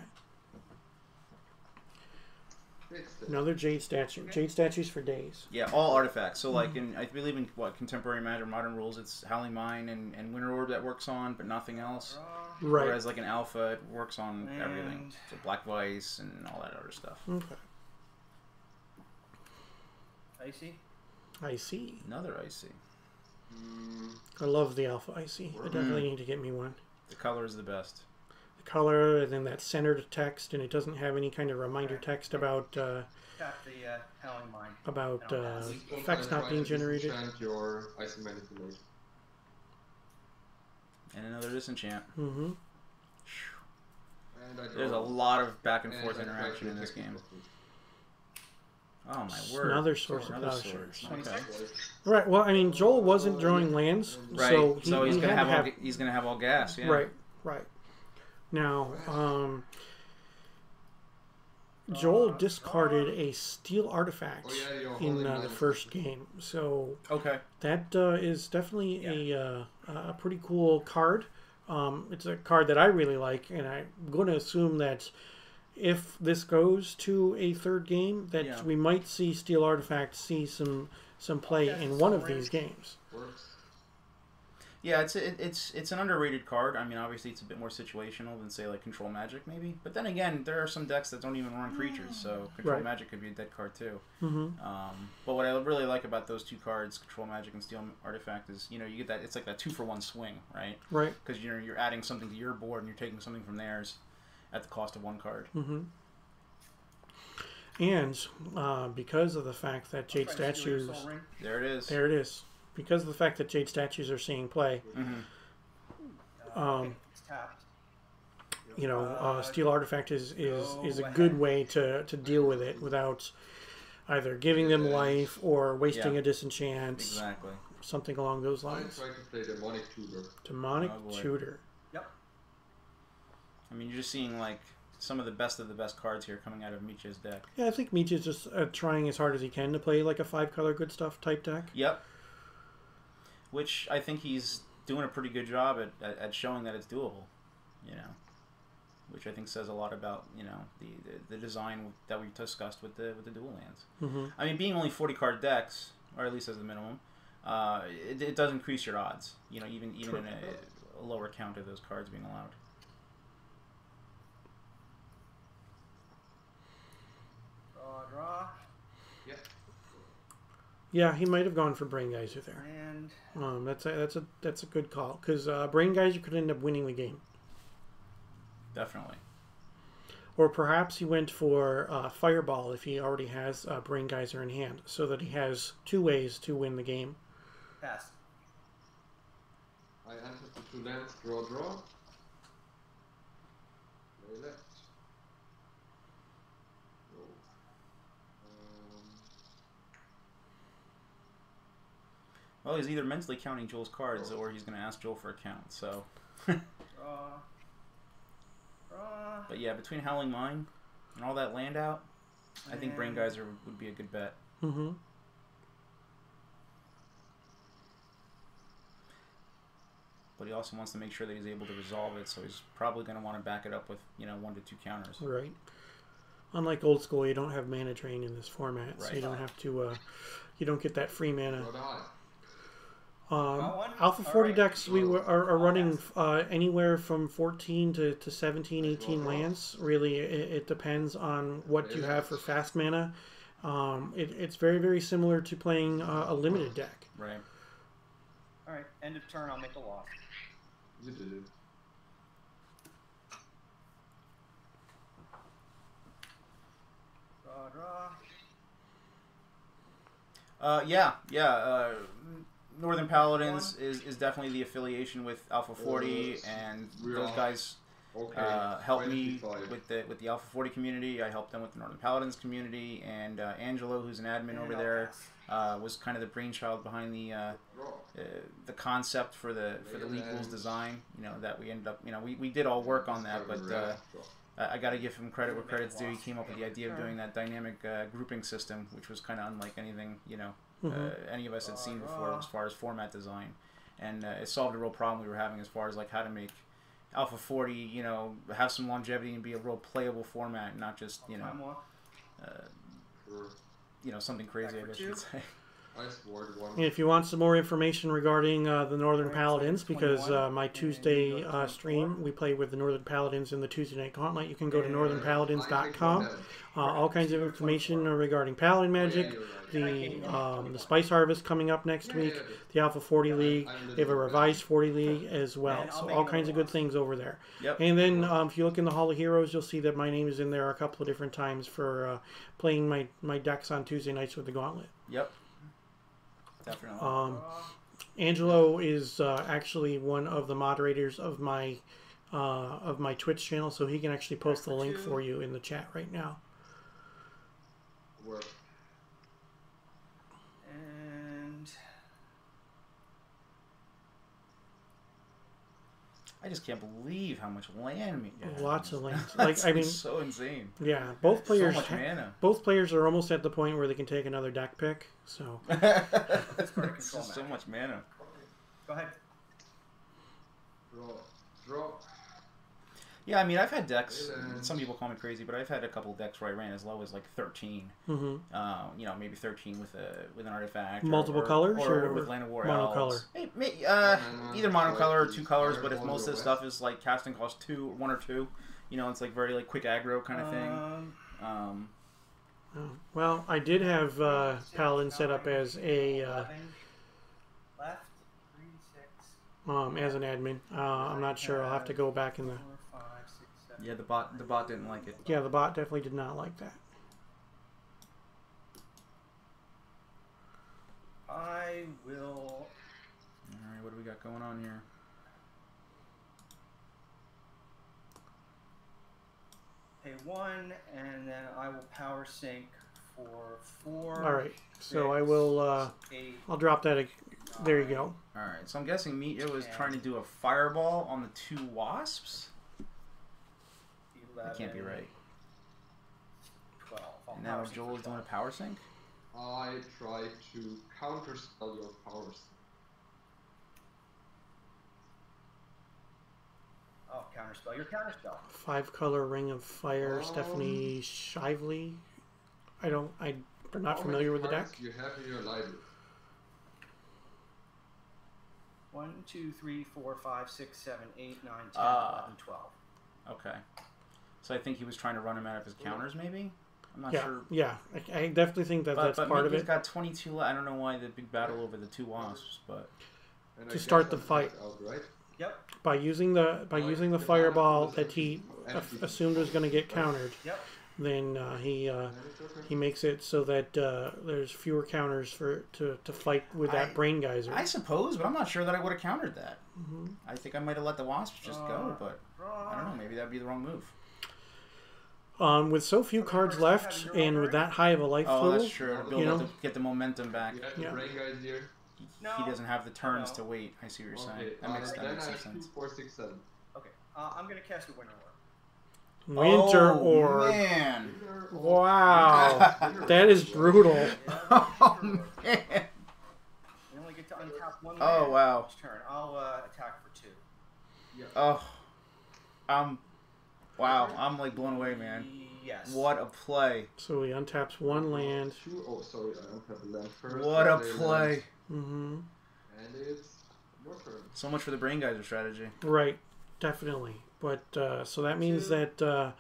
It's the- Another Jade statue. Okay. Jade statues for days. Yeah, all artifacts. So, like, I believe in contemporary Magic, modern rules, it's Howling Mine and Winter Orb that works on, but nothing else. Draw. Right. Whereas, like, in Alpha, it works on everything. And- So, Black Vice and all that other stuff. Okay. Icy. I see. Another Icy. I love the Alpha Icy. I definitely need to get me one. The color is the best. The color and then that centered text, and it doesn't have any kind of reminder text about Tap the Howling Mine. effects not being generated. Disenchant your Icy Manipulation. And another Disenchant. Mm-hmm. And I draw. There's a lot of back and And forth I try interaction to in this attack game. you. Oh my word. Another source of Another plowshares. source. Okay. Right. Well, I mean, Joel wasn't drawing lands, Right. so he's he gonna had to have he's gonna have all gas. Yeah. Right. Now, Joel discarded a steel artifact Oh, yeah, you're in holding the mine. first game, so Okay. that is definitely a pretty cool card. It's a card that I really like, and I'm going to assume that if this goes to a third game, that we might see Steel Artifact see some play in one of these games. Works. Yeah, it's an underrated card. I mean, obviously it's a bit more situational than say like Control Magic maybe. But then again, there are some decks that don't even run creatures, so Control Right. Magic could be a dead card too. Mm-hmm. But what I really like about those two cards, Control Magic and Steel Artifact, is you get that it's like that 2-for-1 swing, right? Right. Because you're adding something to your board and you're taking something from theirs at the cost of one card. Mm-hmm. And because of the fact that Jade statues, There it is. there it is. Because of the fact that Jade statues are seeing play, Mm-hmm. It's tapped. Steel Artifact is a good way to deal with it without either giving them life or wasting Yeah. a disenchant, Exactly. something along those I lines. try to play Demonic Tutor. Demonic Oh, boy. Tutor. Yep. I mean, you're just seeing like some of the best cards here coming out of Mitja's deck. Yeah, I think Mitja's just trying as hard as he can to play like a 5-color good stuff type deck. Yep. Which I think he's doing a pretty good job at showing that it's doable, which I think says a lot about the design that we discussed with the dual lands. Mm-hmm. I mean, being only 40 card decks, or at least as the minimum, it does increase your odds. Even True. in a lower count of those cards being allowed. Draw. Yeah. Yeah, he might have gone for Brain Geyser there. And That's a good call because Brain Geyser could end up winning the game. Definitely. Or perhaps he went for Fireball if he already has Brain Geyser in hand, so that he has 2 ways to win the game. pass. I enter the 2 lands, draw. Play left. No. Well, he's either mentally counting Joel's cards or he's going to ask Joel for a count. So, Draw. but yeah, between Howling Mine and all that land out, I think Brain Geyser would be a good bet. Mm-hmm. But he also wants to make sure that he's able to resolve it, so he's probably going to want to back it up with 1 to 2 counters. Right. Unlike old school, you don't have mana drain in this format, so Right. you don't have to. You don't get that free mana. Not high. Alpha 40 Alright. decks are running anywhere from 14 to 17, 18 lands. Really, it depends on what you have for fast mana. It's very, very similar to playing a limited deck. Right. All right, end of turn. I'll make a loss. You did it. Draw. Yeah. Northern Paladins is definitely the affiliation with Alpha 40, and those guys helped me 25. with the Alpha 40 community. I helped them with the Northern Paladins community, and Angelo, who's an admin over there, was kind of the brainchild behind the concept for the League Rules design. You know, that we ended up, we did all work on that, but I got to give him credit where credit's due. He came up with the idea of doing that dynamic grouping system, which was kind of unlike anything any of us had seen before as far as format design, and it solved a real problem we were having as far as like how to make Alpha 40 have some longevity and be a real playable format, not just something crazy, I guess you could say. I scored one. If you want some more information regarding the Northern Paladins, because my Tuesday stream, we play with the Northern Paladins in the Tuesday Night Gauntlet, you can go to northernpaladins.com. All kinds of information regarding Paladin Magic, the Spice Harvest coming up next week, the Alpha 40 League, they have a revised 40 League as well. So all kinds of good things over there. Yep. And then if you look in the Hall of Heroes, you'll see that my name is in there a couple of different times for playing my decks on Tuesday nights with the Gauntlet. Yep. Definitely. Angelo is actually one of the moderators of my Twitch channel, so he can actually post the link for you in the chat right now. Work. And I just can't believe how much land we get. Lots of lands. That's I mean, so insane. yeah, both players. So much mana. Both players are almost at the point where they can take another deck pick. So It's just so much mana. go ahead. Draw. Yeah, I mean, I've had decks. Some people call me crazy, but I've had a couple of decks where I ran as low as like 13. Maybe 13 with an artifact. Multiple colors or with Land of War monocolor? Elves. Either monocolor or two colors, but if most of the stuff is like casting cost 1 or 2, it's like very like quick aggro kind of thing. Well, I did have Paladin set up as a Left. 3, 6. as an admin. I'm not sure. I'll have to go back in the. 4, 5, 6, 7. Yeah, the bot didn't like it. Yeah, the bot definitely did not like that. I will. All right, what do we got going on here? Pay 1, and then I will power sync for 4. All right, so I will. 8. I'll drop that. There you go. All right, so I'm guessing Mitja was trying to do a fireball on the 2 wasps. 11, That can't be right. 12. I'll And now power sync Joel for is doing a 12. power sync. I try to counterspell your powers. Oh, counterspell. Your counterspell. 5-color Ring of Fire, Stephanie Shively. I'm not familiar with the deck. You have in your library. 1, 2, 3, 4, 5, 6, 7, 8, 9, 10, 11, 12. Okay. So I think he was trying to run him out of his counters, maybe? I'm not Yeah, sure. yeah. I definitely think that's But part of Mickey's it. got 22 I don't know why the big battle over the 2 wasps, but... And To I start get the that fight. Out, right? Yep. By using the fireball that he assumed was going to get countered, Yep. then he makes it so that there's fewer counters to fight with that brain geyser. I suppose, but I'm not sure that I would have countered that. I think I might have let the wasps just go, but I don't know. Maybe that'd be the wrong move. With so few cards left, and with that high of a life total, that's true. To build up to get the momentum back. You have Yeah. the brain guys here. He doesn't have the turns to wait. I see what you're saying. Okay, That makes then I some have sense. 2, 4, 6, 7. Okay. I'm going to cast a Winter Orb. Winter Oh, Orb. man. Wow, that is brutal. Oh, man. We only get to untap 1 Oh, land wow. each turn. I'll attack for 2. Oh. Wow. I'm like blown away, man. yes. What a play. So he untaps one land. Oh, sorry, I untapped the land first. What a play. Mm-hmm. And it's your turn. So much for the Brain Geyser strategy. Right, definitely. But so that means that Yeah.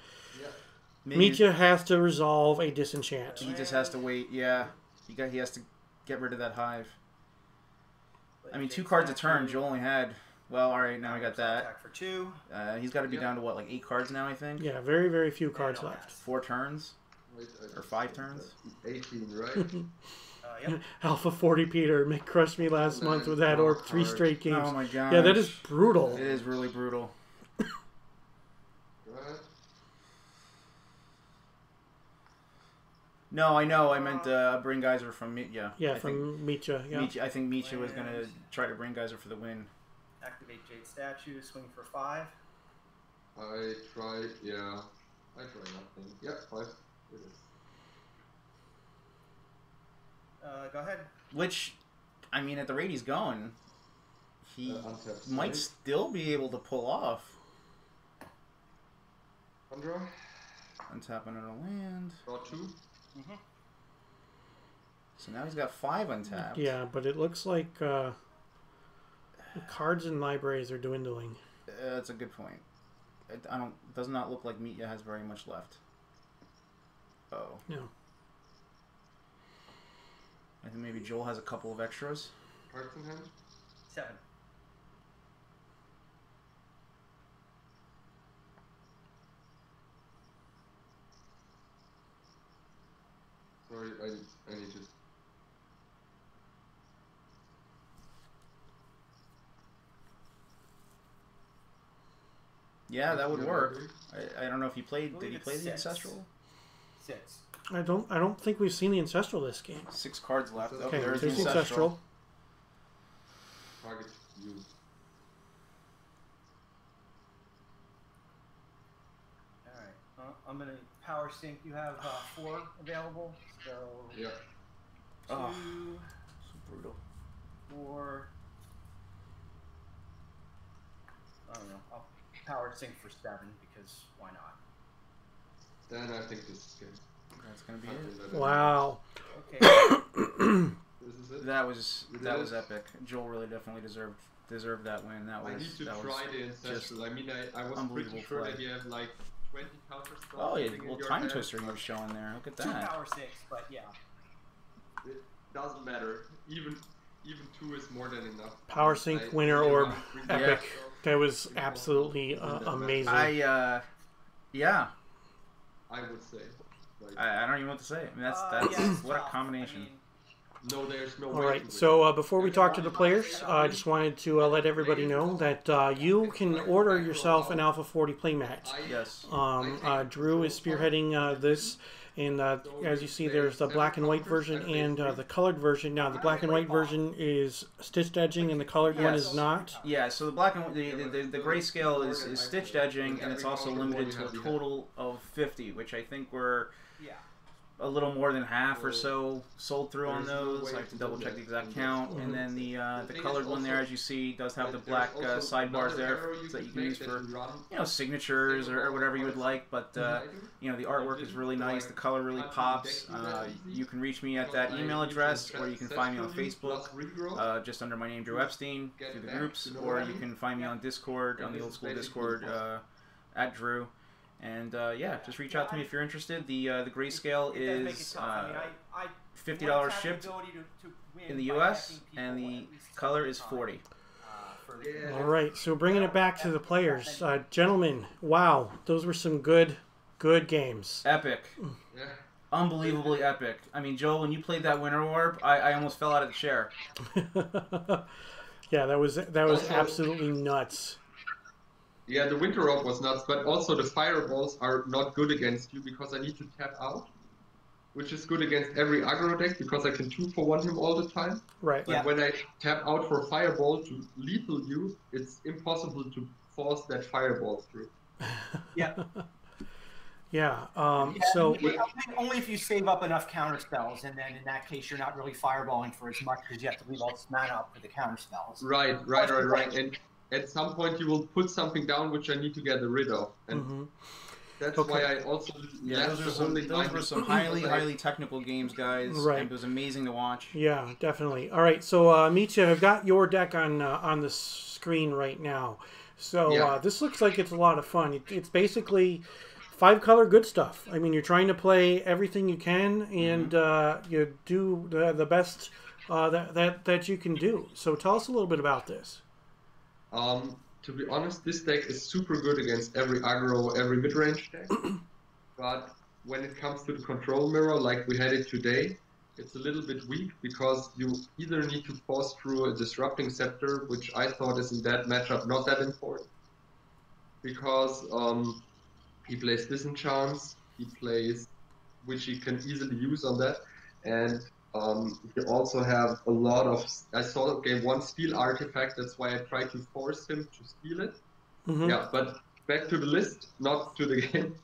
Mitja has to resolve a disenchant. He just has to wait. Yeah, he has to get rid of that hive. I mean, 2 cards a turn. Joel only had. Well, all right, now we got that. Attack for 2. He's got to be down to what, like 8 cards now, I think. Yeah, very, very few cards left. 4 turns Wait, or 5 turns. 18, right? Yep. Alpha 40 Peter. Mick crushed me last month with that orb 3 straight games. Oh my god. Yeah, that is brutal. It is really brutal. Right. No, I know. I meant Brain Geyser from Mitja. Yeah, from Mitja. Yeah. I think Mitja was going to try to Brain Geyser for the win. Activate Jade Statue, swing for 5. I try, yeah. I try nothing. Yeah, 5. It is. Go ahead. Which, I mean, at the rate he's going, he Untap might side. still be able to pull off. Conjure. Untap another land. Draw 2. Mm-hmm. So now he's got 5 untapped. Yeah, but it looks like the cards in libraries are dwindling. That's a good point. It does not look like Mitja has very much left. Oh. No. I think maybe Joel has a couple of extras. Cards in hand. 7. Sorry, I need to. Yeah, that would Yeah, work. I agree. I don't know if he played. Did he it's play the 6. Ancestral? 6. I don't think we've seen the Ancestral this game. 6 cards left. Oh, Okay, there's there's the the Ancestral. Ancestral. Target you. Alright. I'm going to power sync. You have 4 available. So Yeah. 2, Oh. So brutal. 4. I don't know. I'll power sync for 7 because why not? Then I think this is good. That's gonna be it. Wow. Okay. This is it. That was It is. epic. Joel really definitely deserved that win. That was I need to that was try the Ancestral. I mean, I was unbelievable pretty sure play. that you have like 20 counter spells. Oh yeah, sitting in well your Time hand. Twister you were showing there. Look at 2 that. power 6, but yeah. It doesn't matter. Even 2 is more than enough. Power sync, I winner really orb, want three epic. spells. That was absolutely amazing. Yeah. I would say. Like, I don't even know what to say. I mean, that's Yeah, it's what a tough. combination. I mean, no, there's no All way. right, to so win. before we talk to the players, I just wanted to let everybody know that you can order yourself an Alpha 40 playmat. Yes. Drew is spearheading this, and as you see, there's the black and white version and the colored version. Now, the black and white version is stitched edging, and the colored one is not. Yeah, so the black and the grayscale is stitched edging, and it's also limited to a total of 50, which I think we're yeah. a little more than half or so sold through on those. I have to double check the exact count. And then the colored one there, as you see, does have the black sidebars there so that you can use for signatures or whatever you would like. But the artwork is really nice. The color really pops. You can reach me at that email address, or you can find me on Facebook, just under my name, Drew Epstein, through the groups, or you can find me on Discord, on the old school Discord, at Drew. And just reach out to me if you're interested. The grayscale is $50 shipped in the U.S. and the color is $40. All right, so bringing it back to the players, gentlemen. Wow, those were some good games. Epic, Yeah. unbelievably epic. I mean, Joel, when you played that Winter Orb, I almost fell out of the chair. Yeah, that was absolutely nuts. Yeah, the Winter Orb was nuts, but also the Fireballs are not good against you because I need to tap out, which is good against every aggro deck because I can 2-for-1 him all the time. Right. But when I tap out for Fireball to lethal you, it's impossible to force that Fireball through. Yeah. Yeah. So only if you save up enough counter spells, and then in that case you're not really fireballing for as much because you have to leave all this mana up for the counter spells. Right. And at some point you will put something down which I need to get rid of. And That's Okay. why I also those were some highly technical games, guys. Right. And it was amazing to watch. Yeah, definitely. All right, so Mitja, I've got your deck on the screen right now. So this looks like it's a lot of fun. It's basically 5-color good stuff. I mean, you're trying to play everything you can, and you do the best that you can do. So tell us a little bit about this. To be honest, this deck is super good against every aggro, every mid-range deck. But when it comes to the control mirror, like we had it today, it's a little bit weak because you either need to force through a disrupting scepter, which I thought is in that matchup not that important, because he plays disenchants, he plays, which he can easily use on that, and you also have a lot of. I saw game one steal artifact. That's why I tried to force him to steal it. Mm-hmm. Yeah, but back to the list, not to the game.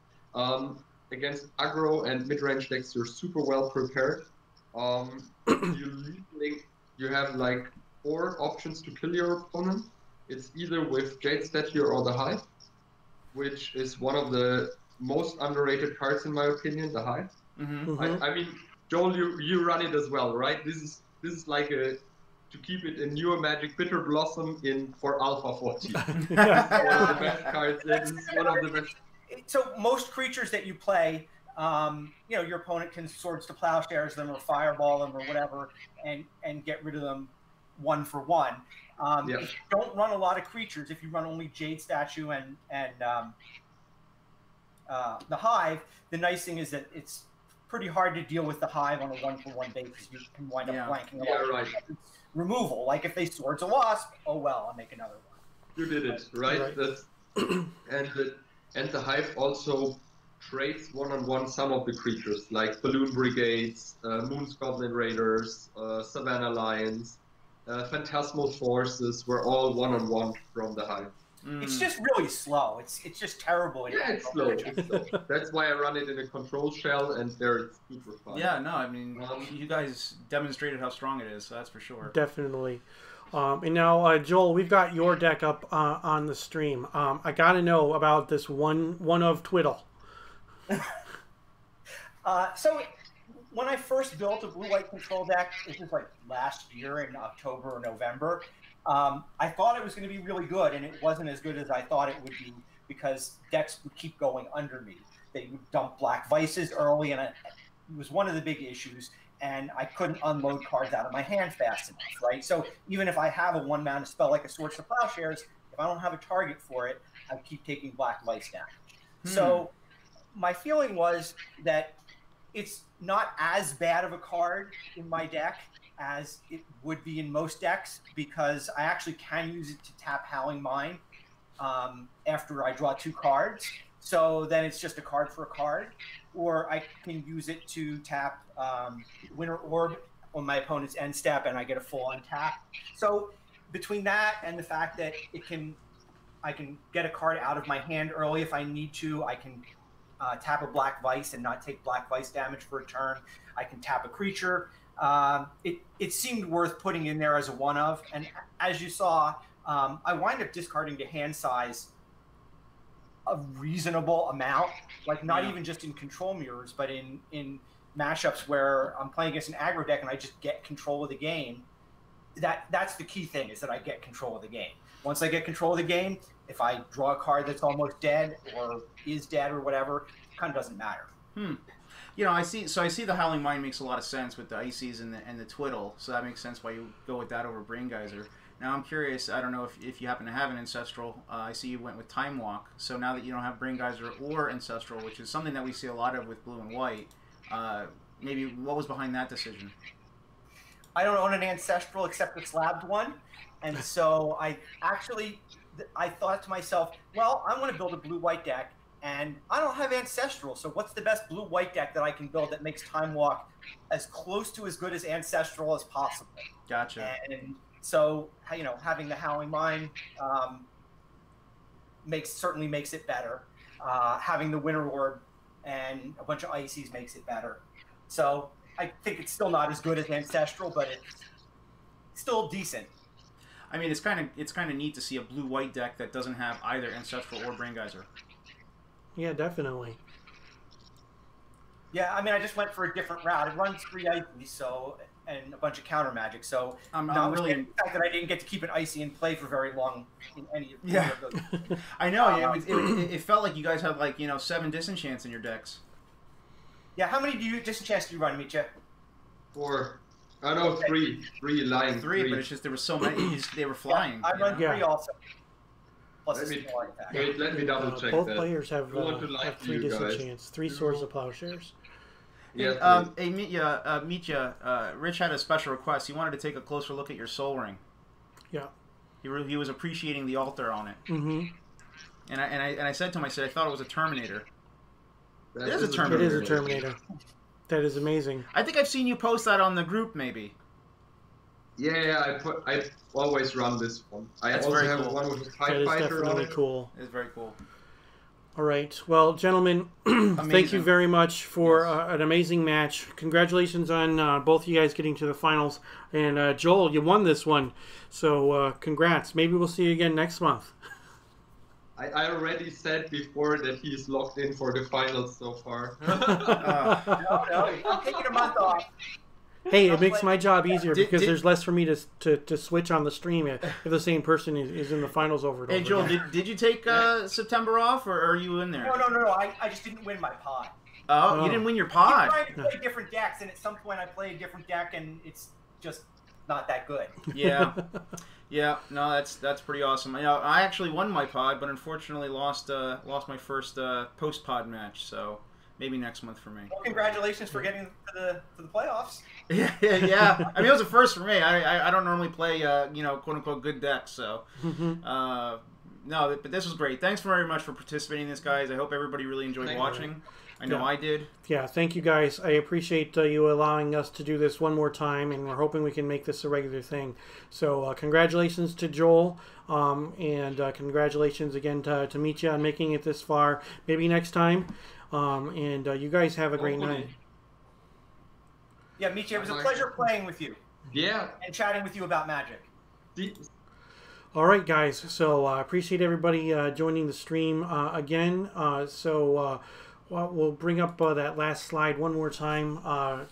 Against aggro and mid-range decks, you're super well prepared. You have like 4 options to kill your opponent. It's either with Jade Statue or the Hive, which is one of the most underrated cards in my opinion. The Hive. Mm-hmm. I mean, Joel, you run it as well, right? This is like to keep it in newer Magic Bitter Blossom for Alpha 14. One of the best cards. It's one of the best. So most creatures that you play, your opponent can Swords to Plowshares them or Fireball them or whatever, and get rid of them 1 for 1. If you don't run a lot of creatures, if you run only Jade Statue and the Hive, the nice thing is that it's pretty hard to deal with the Hive on a 1-for-1 basis. You can wind up blanking a lot. Right. Removal, like if they Swords a Wasp, oh well, I'll make another one. You did it, right? That's and the Hive also trades one-on-one some of the creatures, like Balloon Brigades, Moon's Goblin Raiders, Savannah Lions, Phantasmal Forces were all one-on-one from the Hive. It's just really slow. It's just terrible. It's slow. That's why I run it in a control shell, and there it's super fun. Yeah, no, I mean, you guys demonstrated how strong it is, so that's for sure. Definitely. And now, Joel, we've got your deck up on the stream. I got to know about this one of Twiddle. So when I first built a blue-white control deck, this was like last year in October or November, I thought it was going to be really good, and it wasn't as good as I thought it would be because decks would keep going under me. They would dump Black Vices early, and it was one of the big issues, and I couldn't unload cards out of my hand fast enough, right? So even if I have a 1-mana spell like a Swords to Plowshares, if I don't have a target for it, I keep taking Black Vice damage. So my feeling was that it's not as bad of a card in my deck as it would be in most decks because I actually can use it to tap Howling Mine after I draw 2 cards. So then it's just a card for a card. Or I can use it to tap Winter Orb on my opponent's end step and I get a full untap. So between that and the fact that I can get a card out of my hand early if I need to, I can tap a Black Vice and not take Black Vice damage for a turn. I can tap a creature. It seemed worth putting in there as a one-of. And as you saw, I wind up discarding to hand size a reasonable amount, like not even just in control mirrors, but in mashups where I'm playing against an aggro deck and I just get control of the game. That's the key thing, is that I get control of the game. Once I get control of the game, if I draw a card that's almost dead or is dead or whatever, it kind of doesn't matter. You know, I see the Howling Mine makes a lot of sense with the Ices and the Twiddle, so that makes sense why you go with that over Brain Geyser. Now I'm curious, I don't know if you happen to have an Ancestral, I see you went with Time Walk, so now that you don't have Brain Geyser or Ancestral, which is something that we see a lot of with blue and white, maybe what was behind that decision? I don't own an Ancestral except a slabbed one, and so I thought to myself, well, I want to build a blue-white deck, and I don't have Ancestral, so what's the best blue-white deck that I can build that makes Time Walk as close to as good as Ancestral as possible? Gotcha. And so, you know, having the Howling Mine certainly makes it better. Having the Winter Orb and a bunch of Ices makes it better. So I think it's still not as good as Ancestral, but it's still decent. I mean, it's kind of neat to see a blue-white deck that doesn't have either Ancestral or Brain Geyser. Yeah, definitely. Yeah, I mean, I just went for a different route. It runs 3 ices, so and a bunch of counter magic. So I'm notwithstanding really the fact that I didn't get to keep an icy in play for very long in any of Yeah. those. I know. It felt like you guys had like 7 disenchants in your decks. Yeah, how many disenchants do you run, Mitja? 4. I know 3. 3 lying. 3, but it's just there were so many. They were flying. I run 3 Yeah. also. Plus Let a me, small attack. wait, let me double check Both that. players have, I don't want to lie have to 3 you guys. disenchants, 3 swords of plowshares. Yeah, Hey, Mitja, Rich had a special request. He wanted to take a closer look at your soul ring. Yeah. He was appreciating the altar on it. Mm-hmm. And I said to him, I thought it was a Terminator. that it is a Terminator. It is a Terminator. That is amazing. I think I've seen you post that on the group, maybe. Yeah, I always run this one. I That's also very have cool. one with a That TIE is fighter on definitely it. cool. It's very cool. All right. Well, gentlemen, thank you very much for an amazing match. Congratulations on both of you guys getting to the finals. And Joel, you won this one. So congrats. Maybe we'll see you again next month. I already said before that he's locked in for the finals so far. No, I'm taking a month off. Hey, it makes my job easier because did- there's less for me to switch on the stream if the same person is in the finals over and Hey, over Joel, again. did you take September off, or are you in there? No. I just didn't win my pod. Oh, you didn't win your I'm pod. trying to play different decks, and at some point I play a different deck, and it's just not that good. Yeah. Yeah, no, that's pretty awesome. I actually won my pod, but unfortunately lost my first post pod match. So maybe next month for me. Well, congratulations for getting to the playoffs. Yeah. I mean, it was a first for me. I don't normally play quote unquote good decks. So no, but this was great. Thanks very much for participating in this, guys. I hope everybody really enjoyed Thank you. watching. I know I did. Yeah, thank you guys. I appreciate you allowing us to do this one more time, and we're hoping we can make this a regular thing. So congratulations to Joel, and congratulations again to Mitja on making it this far. Maybe next time. And you guys have a great night. Yeah, Mitja, it was a pleasure playing with you. Yeah. And chatting with you about Magic. All right, guys. So I appreciate everybody joining the stream again. We'll bring up that last slide one more time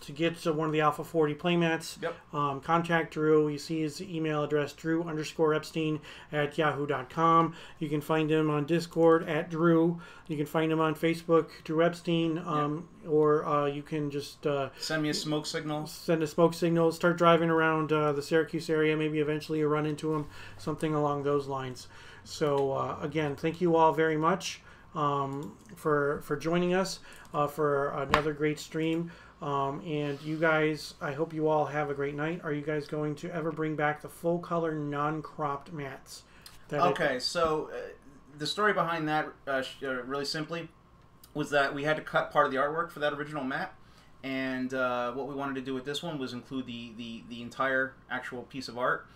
to get to one of the Alpha 40 playmats. Yep. Contact Drew. You see his email address, drew_Epstein@yahoo.com. You can find him on Discord at Drew. You can find him on Facebook, Drew Epstein, or you can just send me a smoke signal. Send a smoke signal. Start driving around the Syracuse area. Maybe eventually you run into him. Something along those lines. So again, thank you all very much for joining us for another great stream. And you guys, I hope you all have a great night. Are you guys going to ever bring back the full color non-cropped mats? So the story behind that, really simply, was that we had to cut part of the artwork for that original mat, and what we wanted to do with this one was include the entire actual piece of art,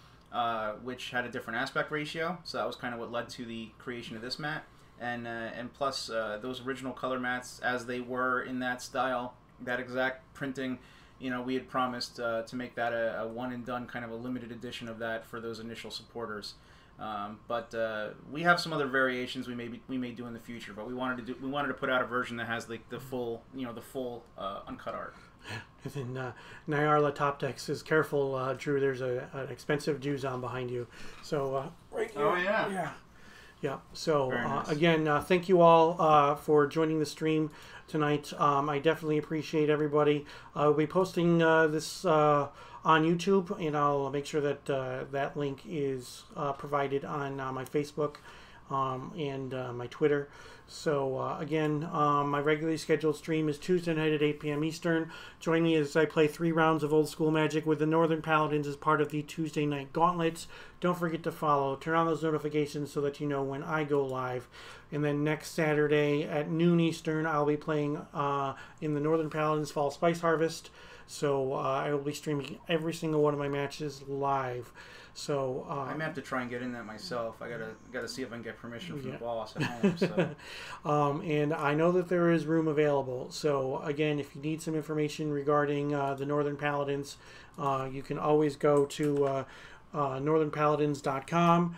which had a different aspect ratio. So that was kind of what led to the creation of this mat. And plus those original color mats, as they were in that style, that exact printing, we had promised to make that a one and done, kind of a limited edition of that for those initial supporters. But we have some other variations we may do in the future. But we wanted to put out a version that has like the full uncut art. And then Nyarla Top Deck says, "Careful, Drew. There's an expensive Juzon behind you." So right here. Oh yeah. Yeah. So Nice. again, thank you all for joining the stream tonight. I definitely appreciate everybody. We'll be posting this on YouTube, and I'll make sure that that link is provided on my Facebook and my Twitter. So again, my regularly scheduled stream is Tuesday night at 8 p.m. Eastern. Join me as I play 3 rounds of Old School Magic with the Northern Paladins as part of the Tuesday Night Gauntlets. Don't forget to follow. Turn on those notifications so that you know when I go live. And then next Saturday at noon Eastern, I'll be playing in the Northern Paladins Fall Spice Harvest. So I will be streaming every single one of my matches live. So I may have to try and get in that myself. I gotta see if I can get permission from the boss at home. So. And I know that there is room available. So again, if you need some information regarding the Northern Paladins, you can always go to northernpaladins.com.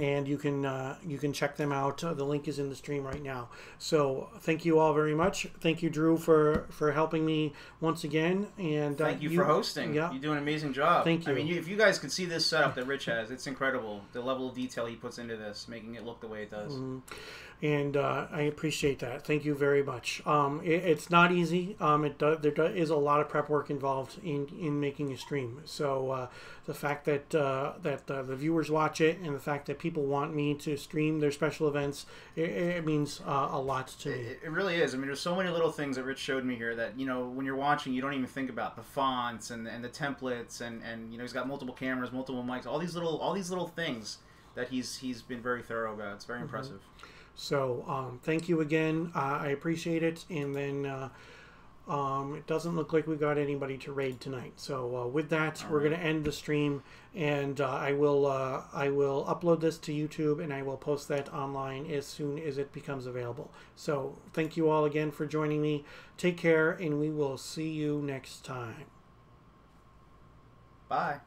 and you can check them out. The link is in the stream right now. So thank you all very much. Thank you, Drew, for helping me once again. And thank you for hosting. Yeah, you do an amazing job. Thank you. I mean, if you guys could see this setup that Rich has, it's incredible. The level of detail he puts into this, making it look the way it does. And I appreciate that. Thank you very much. It's not easy. There is a lot of prep work involved in making a stream. So the fact that the viewers watch it, and the fact that people want me to stream their special events, it means a lot to me. It really is. I mean, there's so many little things that Rich showed me here that, you know, when you're watching, you don't even think about the fonts and the templates, and you know, he's got multiple cameras, multiple mics, all these little things that he's been very thorough about. It's very impressive. So thank you again. I appreciate it. And then it doesn't look like we got anybody to raid tonight. So with that, we're going to end the stream, and I will upload this to YouTube, and I will post that online as soon as it becomes available. So thank you all again for joining me. Take care, and we will see you next time. Bye.